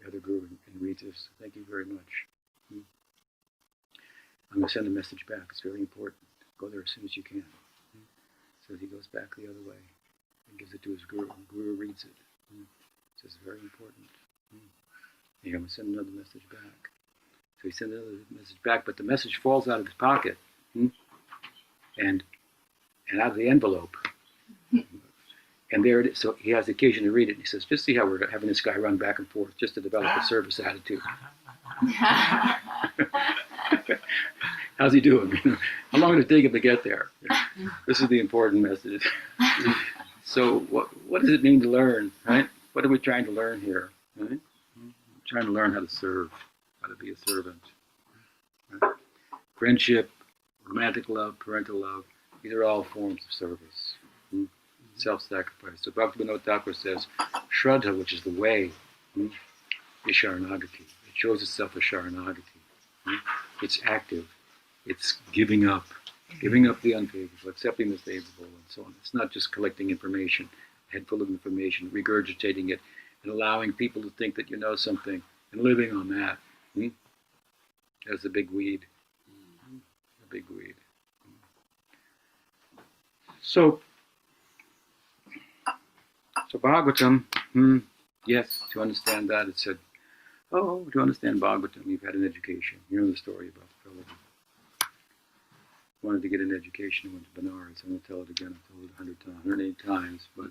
the other Guru, and reads this. Thank you very much. I'm going to send a message back. It's very important. Go there as soon as you can. So he goes back the other way and gives it to his Guru. The Guru reads it. Says, it's very important. I'm going to send another message back. So he sends another message back, but the message falls out of his pocket and out of the envelope. And there it is. So he has the occasion to read it. And he says, just see how we're having this guy run back and forth just to develop a service attitude. How's he doing? How long did it take him to get there? This is the important message. So what does it mean to learn, right? What are we trying to learn here? Right? We're trying to learn how to serve, how to be a servant. Right? Friendship, romantic love, parental love, these are all forms of service. Self-sacrifice. So Bhaktivinoda Thakur says, Shraddha, which is the way, is Sharanagati. It shows itself as Sharanagati. It's active. It's giving up the unfavorable, accepting the favorable, and so on. It's not just collecting information, a head full of information, regurgitating it, and allowing people to think that you know something, and living on that. That's a big weed. A big weed. So Bhagavatam, yes, to understand that, it said, oh, to understand Bhagavatam, you've had an education. You know the story about the fellow who wanted to get an education and went to Benares. I won't tell it again. I've told it 108 times. But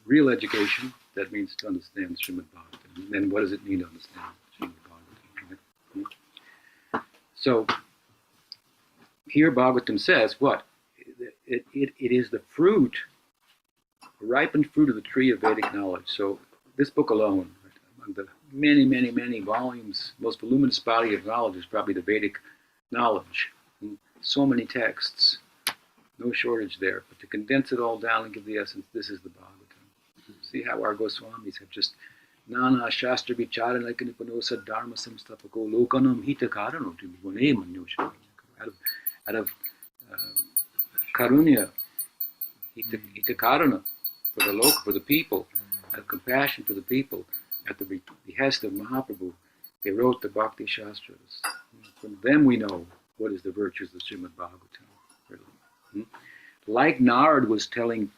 real education, that means to understand Srimad Bhagavatam. And then what does it mean to understand Srimad Bhagavatam? Right? So, here Bhagavatam says, what? It is the fruit, a ripened fruit of the tree of Vedic knowledge. So, this book alone, right, among the many, many, many volumes, most voluminous body of knowledge is probably the Vedic knowledge. So many texts, no shortage there. But to condense it all down and give the essence, this is the Bhagavatam. See how our Goswamis have just Nana Shastra Vicharana Kanipanosa Dharma Samstapako Lokanam Hitakarano to Vivane Manyosha. Out of Karunya, Hitakarana, for the loka, for the people, out of compassion for the people, at the behest of Mahaprabhu, they wrote the Bhakti Shastras. From them we know what is the virtues of Srimad Bhagavatam. Really. Like Narad was telling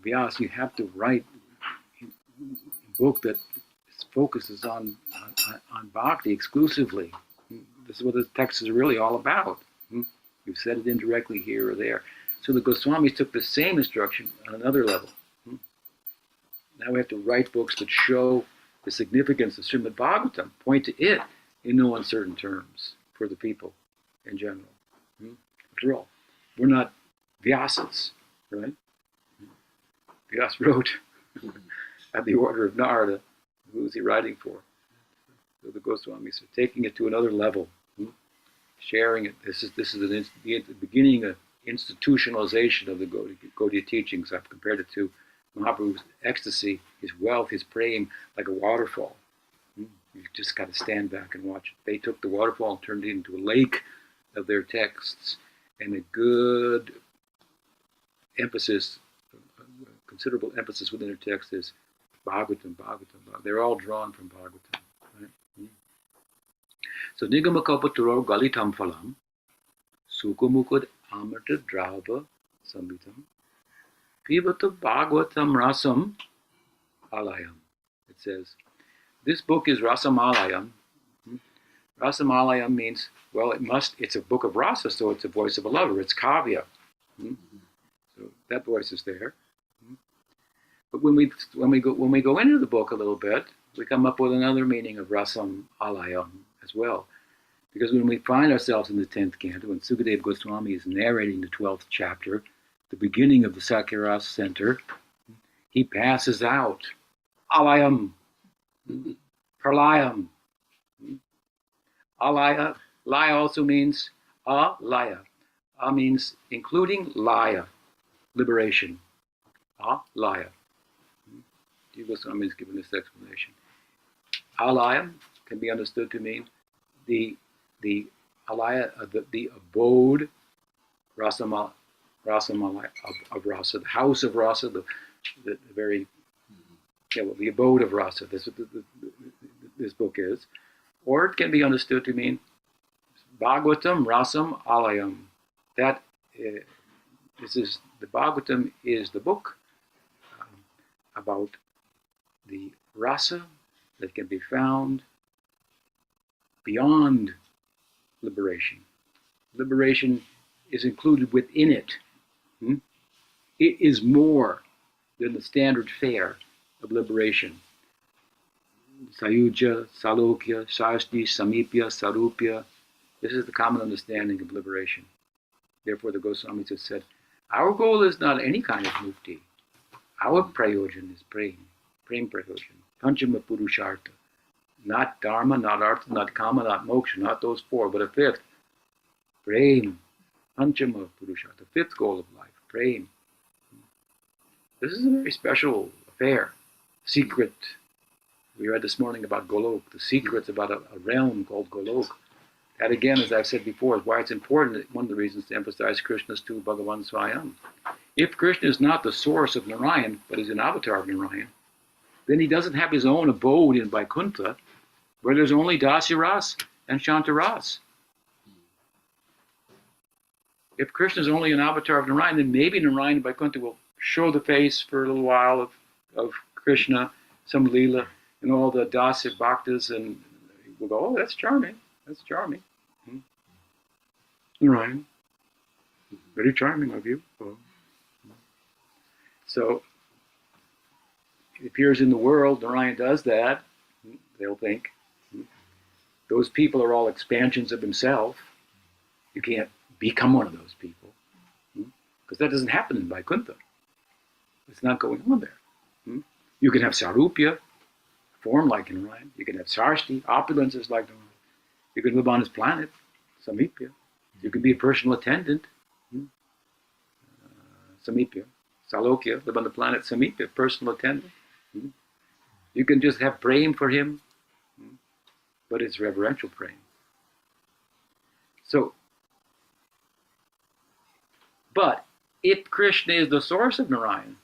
Vyas, you have to write a book that focuses on Bhakti exclusively. This is what the text is really all about. You've said it indirectly here or there. So the Goswamis took the same instruction on another level. Now we have to write books that show the significance of Srimad Bhagavatam, point to it in no uncertain terms for the people in general. After all, we're not Vyasas, right? Vyas wrote at the order of Narada. Who was he writing for? So the Goswamis are taking it to another level, sharing it. This is the beginning of institutionalization of the Gaudiya teachings. I've compared it to Mahaprabhu's ecstasy, his wealth, his praying, like a waterfall. You've just got to stand back and watch it. They took the waterfall and turned it into a lake of their texts, and a good emphasis, considerable emphasis within their text is Bhagavatam. They're all drawn from Bhagavatam. Right? So Nigamakapaturo Galitam Phalam Sukumukad Amrita Drava Sambitam Pivata Bhagavatam Rasam Alayam. It says, this book is Rasam Alayam. Rasam Alayam means, well, it's a book of rasa, so it's a voice of a lover. It's kavya. So that voice is there. But when we go into the book a little bit, we come up with another meaning of Rasam Alayam as well. Because when we find ourselves in the 10th canto, when Sukadeva Goswami is narrating the 12th chapter, the beginning of the Sakyaras Center, he passes out Alayam, Pralayam. Alaya, laya also means alaya. A means including laya, liberation. Alaya. Jiva Goswami has given this explanation. Alaya can be understood to mean the alaya, the abode, rasamala of rasa, the house of rasa, the very, the abode of rasa. This is what this book is. Or it can be understood to mean Bhagavatam Rasam Alayam. That the Bhagavatam is the book about the rasa that can be found beyond liberation. Liberation is included within it. It is more than the standard fare of liberation. Sayuja, Salokya, Shashti, Samipya, Sarupya. This is the common understanding of liberation. Therefore, the Goswamis have said, our goal is not any kind of mukti. Our prayojan is prem prayojan, panchama purushartha. Not dharma, not artha, not kama, not moksha, not those four, but a fifth. Prem, panchama purushartha, fifth goal of life, prem. This is a very special affair, secret. We read this morning about Golok, the secrets about a realm called Golok. That again, as I've said before, is why it's important, one of the reasons to emphasize Krishna's tu Bhagavan Swayam. If Krishna is not the source of Narayan, but is an avatar of Narayan, then he doesn't have his own abode in Vaikuntha, where there's only Dasya Ras and Shanta Ras. If Krishna is only an avatar of Narayan, then maybe Narayan and Vaikuntha will show the face for a little while of Krishna, some Leela, and all the Dasya Bhaktas and will go, oh, that's charming. That's charming. Narayan, very charming of you. Oh. So it appears in the world, Narayan does that. They'll think those people are all expansions of himself. You can't become one of those people. Because that doesn't happen in Vaikuntha. It's not going on there. You can have Sarupya, form like in Narayan. You can have Sarshti, opulences like Narayan. You can live on his planet, Samipya. You can be a personal attendant, Samipya. Salokya, live on the planet, Samipya, personal attendant. You can just have praying for him, but it's reverential praying. So, but if Krishna is the source of Narayan,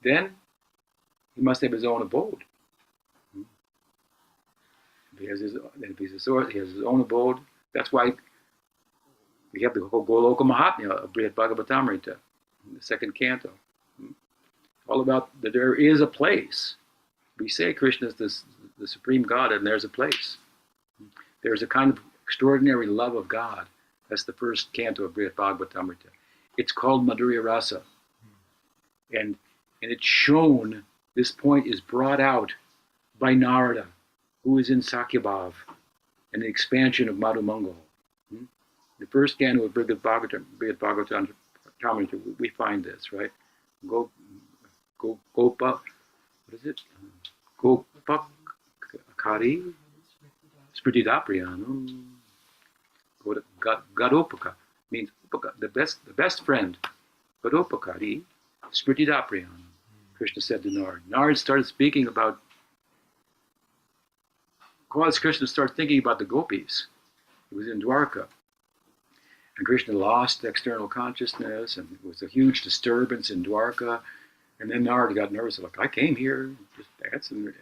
then he must have his own abode. If he's a source, he has his own abode. That's why we have the whole Goloka Mahatmya of Brihad Bhagavatamrita, the second canto. All about that there is a place. We say Krishna is the supreme God, and there's a place. There's a kind of extraordinary love of God. That's the first canto of Brihad Bhagavatamrita. It's called Madhurya Rasa. And it's shown, this point is brought out by Narada, who is in Sakyabhav, and the expansion of Madhu Mangal. The first canto of Brihad Bhagavatamrita, we find this, right? Gopa, what is it? Gopakari Smritidapriyanam. Gadopaka means the best friend. Gadopakari Smritidapriyanam. Krishna said to Narad. Narad started speaking about, caused Krishna to start thinking about the gopis. He was in Dwarka. And Krishna lost external consciousness, and it was a huge disturbance in Dwarka. And then Narada got nervous, like, I came here just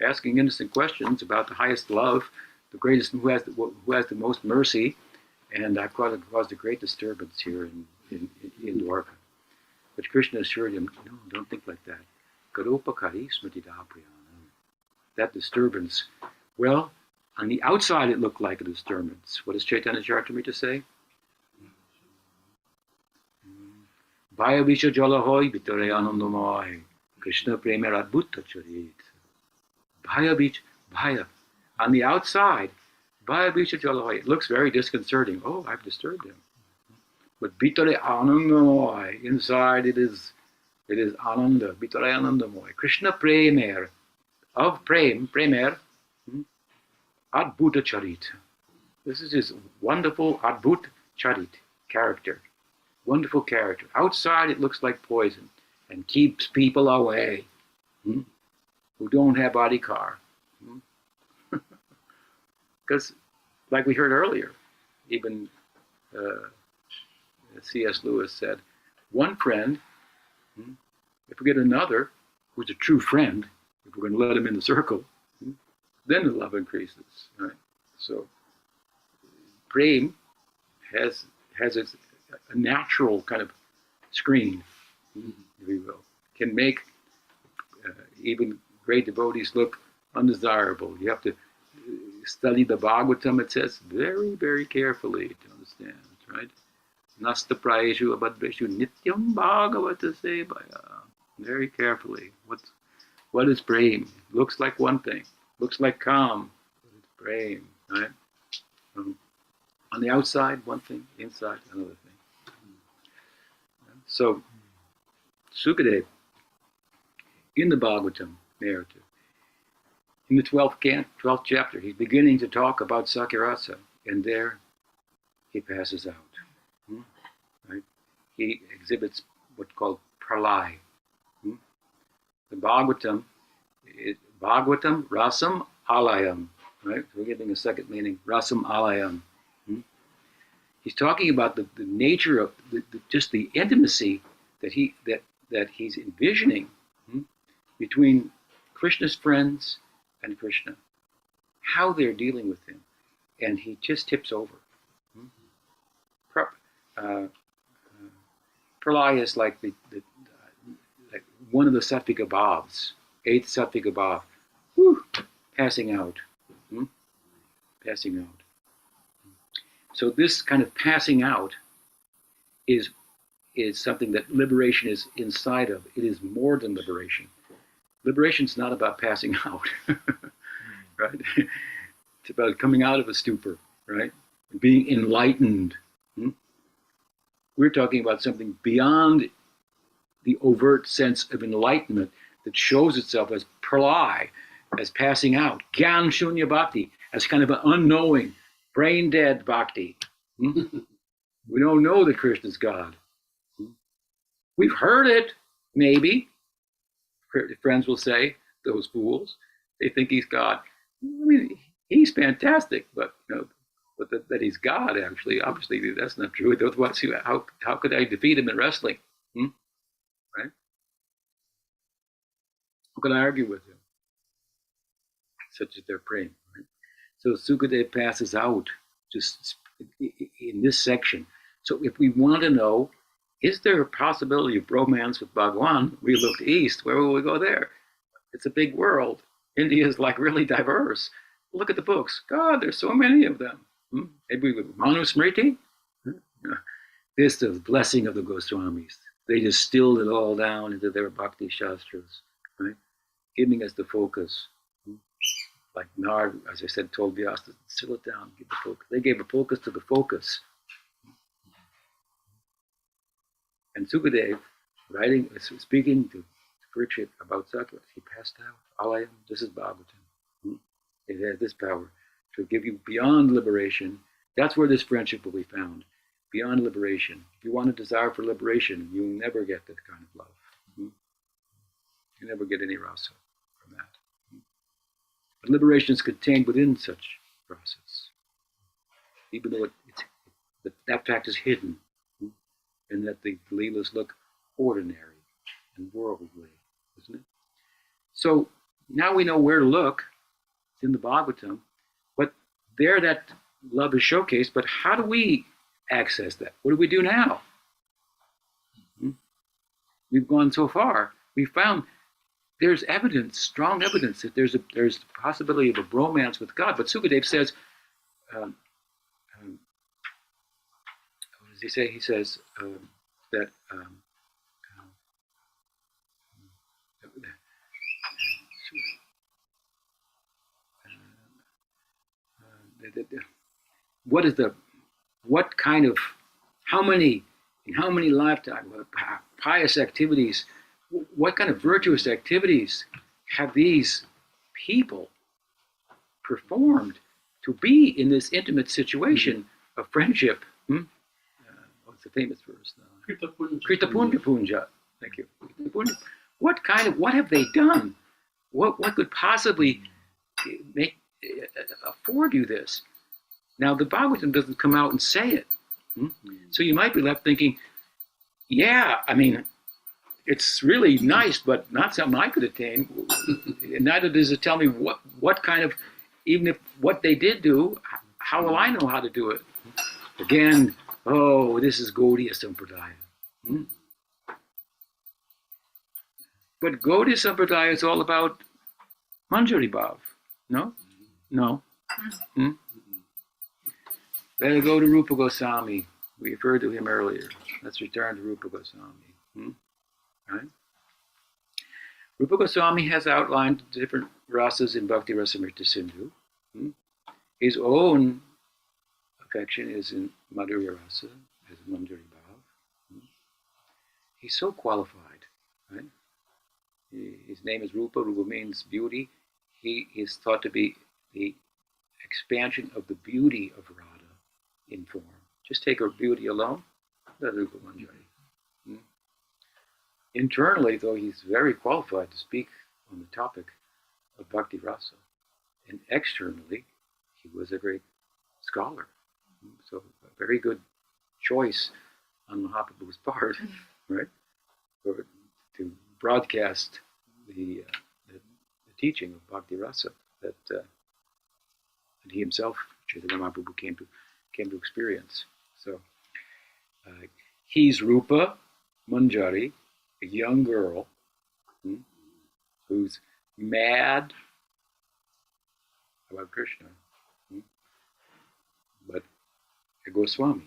asking innocent questions about the highest love, the greatest, who has the most mercy, and I've caused a great disturbance here in Dwarka. But Krishna assured him, no, don't think like that. Gadopakari smritidapriyanam. That disturbance, well, on the outside it looked like a disturbance. What does Chaitanya Charitamrita say? Bhaya Visha Jalahoy Vitare Anandamai Krishna Premer Adbhutta Charit. Bhaya. On the outside, Bhaya Visha Jalahoy. It looks very disconcerting. Oh, I've disturbed him. But Vitare Anandamai, inside it is Ananda, Vitare Anandamai. Krishna Premer, of Premer, Adbhuta Charit. This is his wonderful Adbhut Charit character. Wonderful character. Outside it looks like poison and keeps people away who don't have adhikar. Because, like we heard earlier, even C.S. Lewis said, one friend, if we get another who's a true friend, if we're going to let him in the circle, then the love increases. Right? So, prem has a natural kind of screen, if you will, can make even great devotees look undesirable. You have to study the Bhagavatam, it says, very, very carefully to understand, right? Nasta prayeshu abhadreshu nityam bhagavata sevaya. Very carefully. What is prem? Looks like one thing. Looks like calm. But it's prem, right? On the outside, one thing. Inside, another thing. So, Sukadeva, in the Bhagavatam narrative, in the 12th chapter, he's beginning to talk about Sakyarasa, and there he passes out. Right? He exhibits what's called pralay. The Bhagavatam is Bhagavatam rasam alayam. Right? We're giving a second meaning, rasam alayam. He's talking about the nature of just the intimacy that he's envisioning between Krishna's friends and Krishna, how they're dealing with him, and he just tips over. Pralaya is like like one of the Sattvika bhavs, 8th Sattvika bhav. passing out. Passing out. So this kind of passing out is something that liberation is inside of. It is more than liberation. Liberation is not about passing out, right? It's about coming out of a stupor, right? Being enlightened. We're talking about something beyond the overt sense of enlightenment that shows itself as pralay, as passing out, gyan shunya bhakti, as kind of an unknowing, brain dead bhakti. We don't know that Krishna's God. We've heard it, maybe. Friends will say, those fools, they think he's God. I mean, he's fantastic, but that he's God, actually, obviously, that's not true. Otherwise, how could I defeat him in wrestling? Right? How could I argue with him? Such as their praying. Right? So Sukadev passes out just in this section. So if we want to know, is there a possibility of romance with Bhagwan? We look east. Where will we go there? It's a big world. India is like really diverse. Look at the books. God, there's so many of them. Maybe with Manu Smriti? This is the blessing of the Goswamis. They distilled it all down into their Bhakti Shastras, right? Giving us the focus. Like Nard, as I said, told Vyasa to distill it down, give the focus. They gave a focus to the focus. And Sukadev, speaking to Parikshit about Sakya, he passed out. Alayam, this is Bhagavatam. It has this power to give you beyond liberation. That's where this friendship will be found. Beyond liberation. If you want a desire for liberation, you'll never get that kind of love. You never get any rasa from that. But liberation is contained within such process. Even though that fact is hidden, and that the leelas look ordinary and worldly, isn't it? So now we know where to look. It's in the Bhagavatam. But there that love is showcased, but how do we access that? What do we do now? We've gone so far. We found there's evidence, strong evidence, that there's the possibility of a bromance with God. But Sukadev says, what does he say? He says that in how many lifetimes, pious activities, what kind of virtuous activities have these people performed to be in this intimate situation of friendship? What's the famous verse? Krita Punya Punja. Thank you. What have they done? What could possibly afford you this? Now the Bhagavatam doesn't come out and say it. So you might be left thinking, yeah, I mean, it's really nice, but not something I could attain. Neither does it tell me what kind of, even if what they did do, how will I know how to do it? Again, this is Gaudiya Sampradaya. But Gaudiya Sampradaya is all about Manjari Bhav. No? Let's go to Rupa Goswami. We referred to him earlier. Let's return to Rupa Goswami. Right? Rupa Goswami has outlined different rasas in Bhakti Rasamrita Sindhu. His own affection is in Madhurya Rasa, as Manjari Bhav. He's so qualified, right? His name is Rupa. Rupa means beauty. He is thought to be the expansion of the beauty of Radha in form. Just take her beauty alone, that's Rupa Manjari. Internally, though, he's very qualified to speak on the topic of Bhakti Rasa. And externally, he was a great scholar. So a very good choice on Mahaprabhu's part, right? To broadcast the teaching of Bhakti Rasa that he himself, Chaitanya Mahaprabhu, came to experience. So he's Rupa Manjari, a young girl who's mad about Krishna. But a Goswami,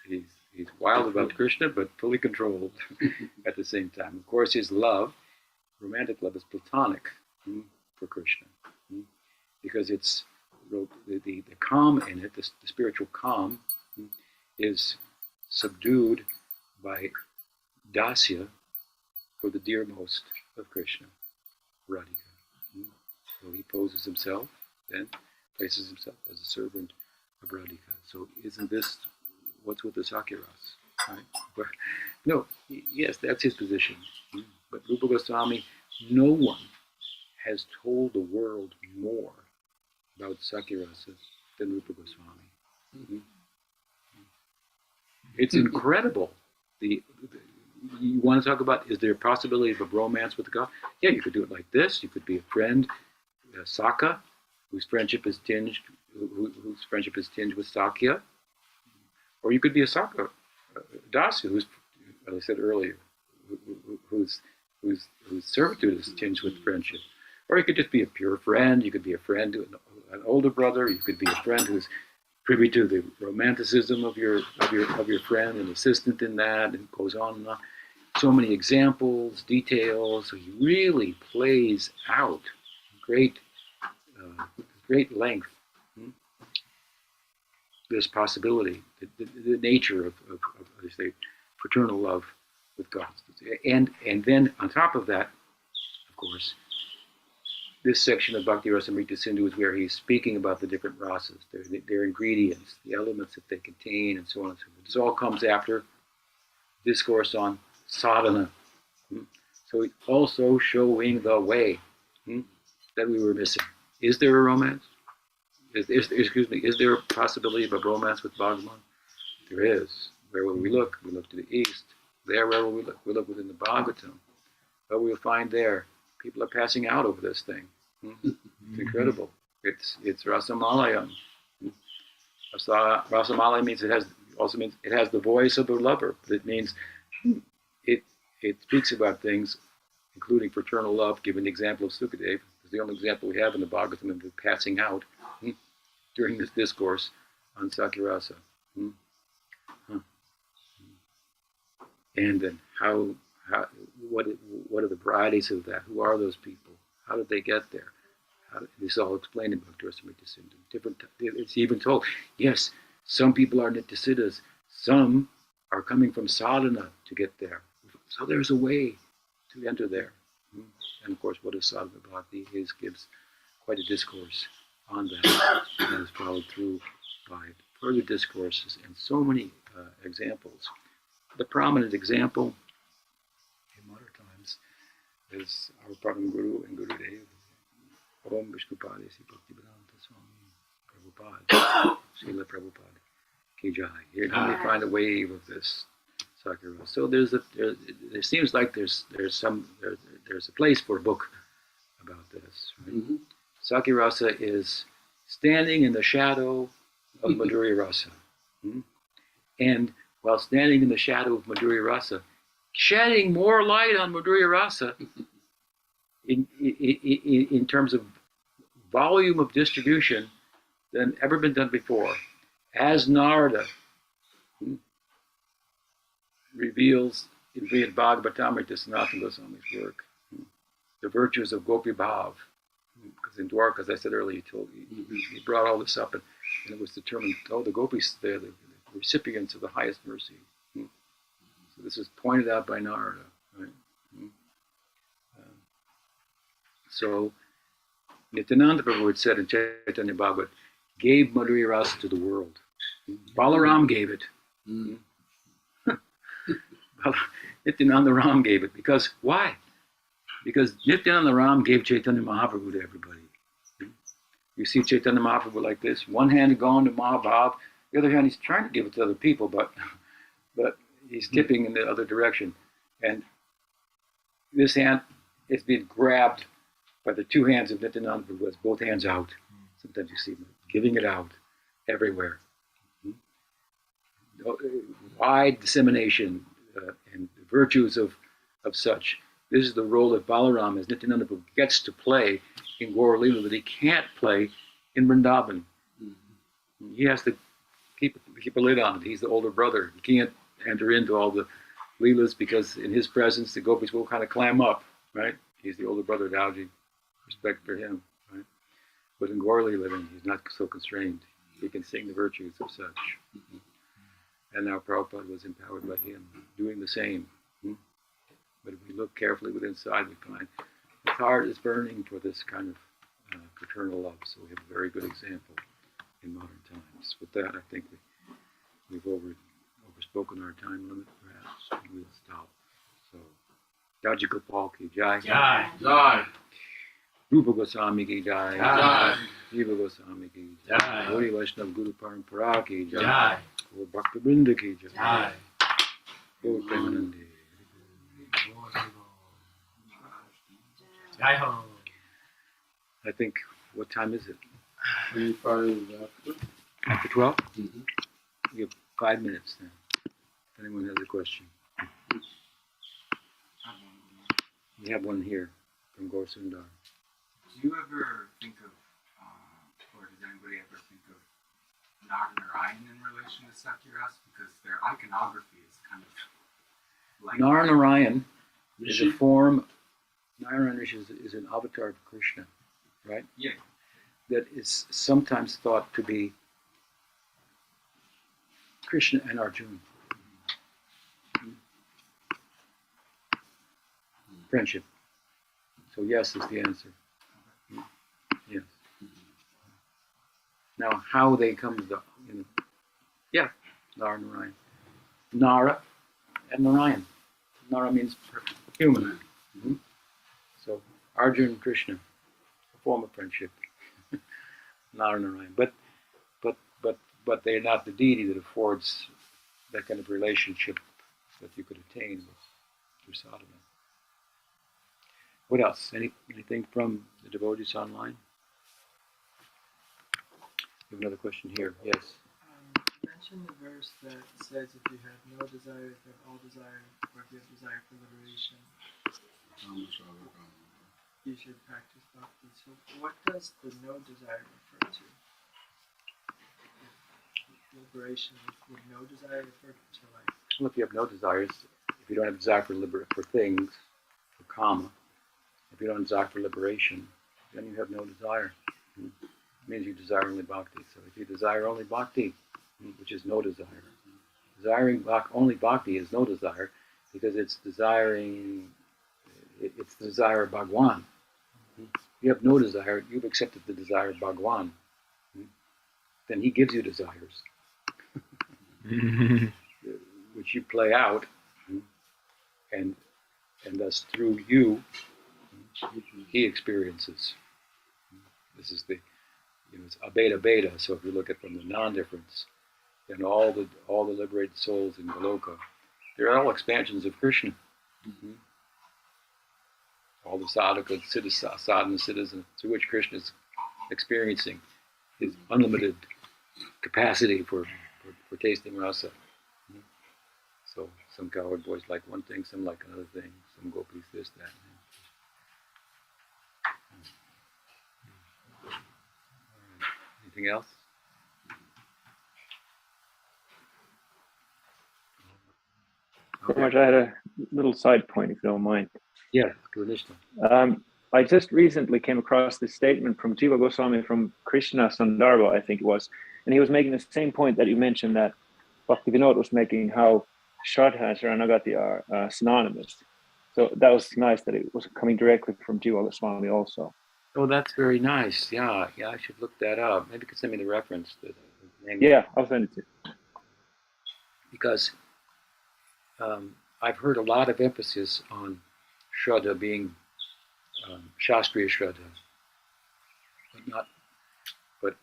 he's wild about Krishna, but fully controlled at the same time. Of course, his love, romantic love, is platonic for Krishna, because it's the calm in it, the spiritual calm, is subdued by dasya for the dearmost of Krishna, Radhika. So he poses himself, then places himself as a servant of Radhika. So isn't this what's with the Sakiras? Right? But, no, yes, that's his position. But Rupa Goswami, no one has told the world more about Sakirasa than Rupa Goswami. It's incredible. You want to talk about, is there a possibility of a romance with God? Yeah, you could do it like this. You could be a friend, Saka, whose friendship is tinged with Sakya, or you could be a Saka, Dasu, who's, as I said earlier, whose servitude is tinged with friendship. Or you could just be a pure friend. You could be a friend to an older brother. You could be a friend who's privy to the romanticism of your friend, an assistant in that, and it goes on and on. So many examples, details. So he really plays out great length this possibility, the nature of I say, fraternal love with God, and then on top of that, of course, this section of Bhakti Rasamrita Sindhu is where he's speaking about the different rasas, their ingredients, the elements that they contain, and so on and so forth. This all comes after discourse on sadhana. So he's also showing the way that we were missing. Is there a romance? Is there a possibility of a romance with Bhagavan? There is. Where will we look? We look to the east. There, where will we look? We look within the Bhagavatam. What we'll find there, people are passing out over this thing. It's incredible. It's Rasamalayam. Rasamalaya means it has the voice of the lover. But it means it speaks about things, including fraternal love. Given the example of Sukadev, it's the only example we have in the Bhagavatam of passing out during this discourse on Sakirasa. And then what are the varieties of that? Who are those people? How did they get there? This is all explained in Bhakti Rasamrita Sindhu. It's even told, yes, some people are Nityasiddhas, some are coming from sadhana to get there. So there's a way to enter there. And of course, what is sadhana bhakti? He gives quite a discourse on that, and is followed through by further discourses and so many examples. The prominent example in modern times is our Param Guru and Gurudev, Om Vishnupada Si Bhaktivedanta Swami Prabhupada, Srila Prabhupada Ki Jai. Here now we find a wave of this Sakira. So there seems like there's a place for a book about this. Right? Sakirasa is standing in the shadow of Madhurya Rasa. And while standing in the shadow of Madhurya Rasa, shedding more light on Madhurya Rasa in terms of volume of distribution than ever been done before. As Narada reveals in Brihad Bhagavatamrita, Sanatana Goswami's work, the virtues of Gopi Bhav. Because in Dwarka, as I said earlier, he brought all this up, and it was determined, the gopis, they're the recipients of the highest mercy. So this is pointed out by Narada. Right? So Nityananda Prabhu had said in Chaitanya Bhagavat, gave Madhurya Rasa to the world. Balaram gave it. Nityananda Ram gave it. Because, why? Because Nityananda Ram gave Chaitanya Mahaprabhu to everybody. You see Chaitanya Mahaprabhu like this, one hand going to Mahabhav, the other hand he's trying to give it to other people, but he's tipping in the other direction. And this hand is being grabbed by the two hands of Nityananda Prabhu, with both hands out. Sometimes you see him giving it out everywhere. Wide dissemination and the virtues of such This is the role that Balaram, as Nityananda Prabhu, gets to play in Gaur Leela that he can't play in Vrindavan. He has to keep a lid on it. He's the older brother. He can't enter into all the Leelas because in his presence the gopis will kind of clam up, right? He's the older brother, Dauji. Respect for him, right? But in Gaur Leela, then he's not so constrained. He can sing the virtues of such. And now Prabhupada was empowered by him, doing the same. But if we look carefully within inside, we find his heart is burning for this kind of fraternal love. So we have a very good example in modern times. With that, I think we've overspoken our time limit, perhaps, and we'll stop. So, Jaji Gopal ki jai. Jai. Jai. Rupa Goswami ki jai. Jai. Jiva Goswami ki Jai. jai. Gauri Vaishnava Guru Parampara ki jai. Jai. Gaur Bhakta Vrinda ki jai. Jai. Gaur Premanande. Jai ho. I think, what time is it? 3:05 After 12? Mhm. We have 5 minutes then. If anyone has a question. We have one here from Gaur Sundar. Do you ever think of, or does anybody ever think of Narayana in relation to Satyras? Because their iconography is kind of like... Narayan is a form, Narayan is an avatar of Krishna, right? Yeah. That is sometimes thought to be Krishna and Arjuna. Friendship. So yes is the answer. Yes. Now how they come to the, Narayan. Nara and Narayan. Nara means human. So Arjuna and Krishna, a form of friendship. Nara Narayan. But they're not the deity that affords that kind of relationship that you could attain through sadhana. What else? Anything from the devotees online? We have another question here. Yes. You mentioned the verse that says if you have no desire, you have all desire, or if you have desire for liberation, you should practice bhakti. So what does the no desire refer to? Liberation, would no desire refer to like? Well, if you have no desires, if you don't have desire for things, for kama, if you don't have desire for liberation, then you have no desire. It means you desire only bhakti. So if you desire only bhakti, which is no desire, desiring only bhakti is no desire, because it's the desire of Bhagwan. You have no desire, you've accepted the desire of Bhagwan. Then he gives you desires, which you play out, and thus through you, he experiences. This is it's abeta. So if you look at it from the non-difference, then all the liberated souls in Goloka, they're all expansions of Krishna. All the sadhaka, sadhana, citizen, through which Krishna is experiencing his unlimited capacity for tasting rasa. So some cowherd boys like one thing, some like another thing, some gopis this, that. Anything else? Pretty much, I had a little side point, if you don't mind. Yeah, Krishna. I just recently came across this statement from Jiva Goswami from Krishna Sandarbha, I think it was, and he was making the same point that you mentioned that Bhakti Vinod was making, how Shraddha and Sharanagati are synonymous. So that was nice that it was coming directly from Jiva Goswami also. Oh, that's very nice. Yeah, I should look that up. Maybe you could send me the reference. Yeah, I'll send it to you. Because I've heard a lot of emphasis on Shraddha being Shastriya Shraddha, but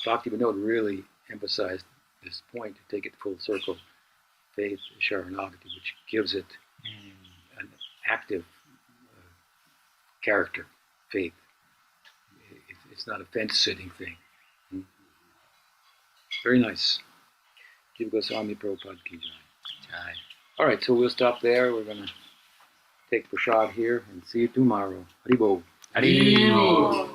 Bhakti Vinod really emphasized this point to take it full circle. Faith, Sharanagati, which gives it an active character, faith. It's not a fence-sitting thing. Very nice. Jiva Goswami Prabhupada ki jai. All right, so we'll stop there. We're going to take prasad here and see you tomorrow. Haribo. Haribo.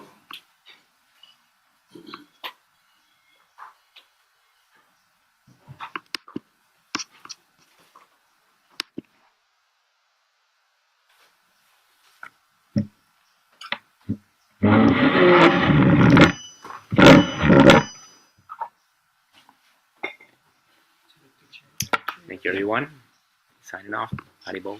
Thank you, everyone. Signing off. Haribo.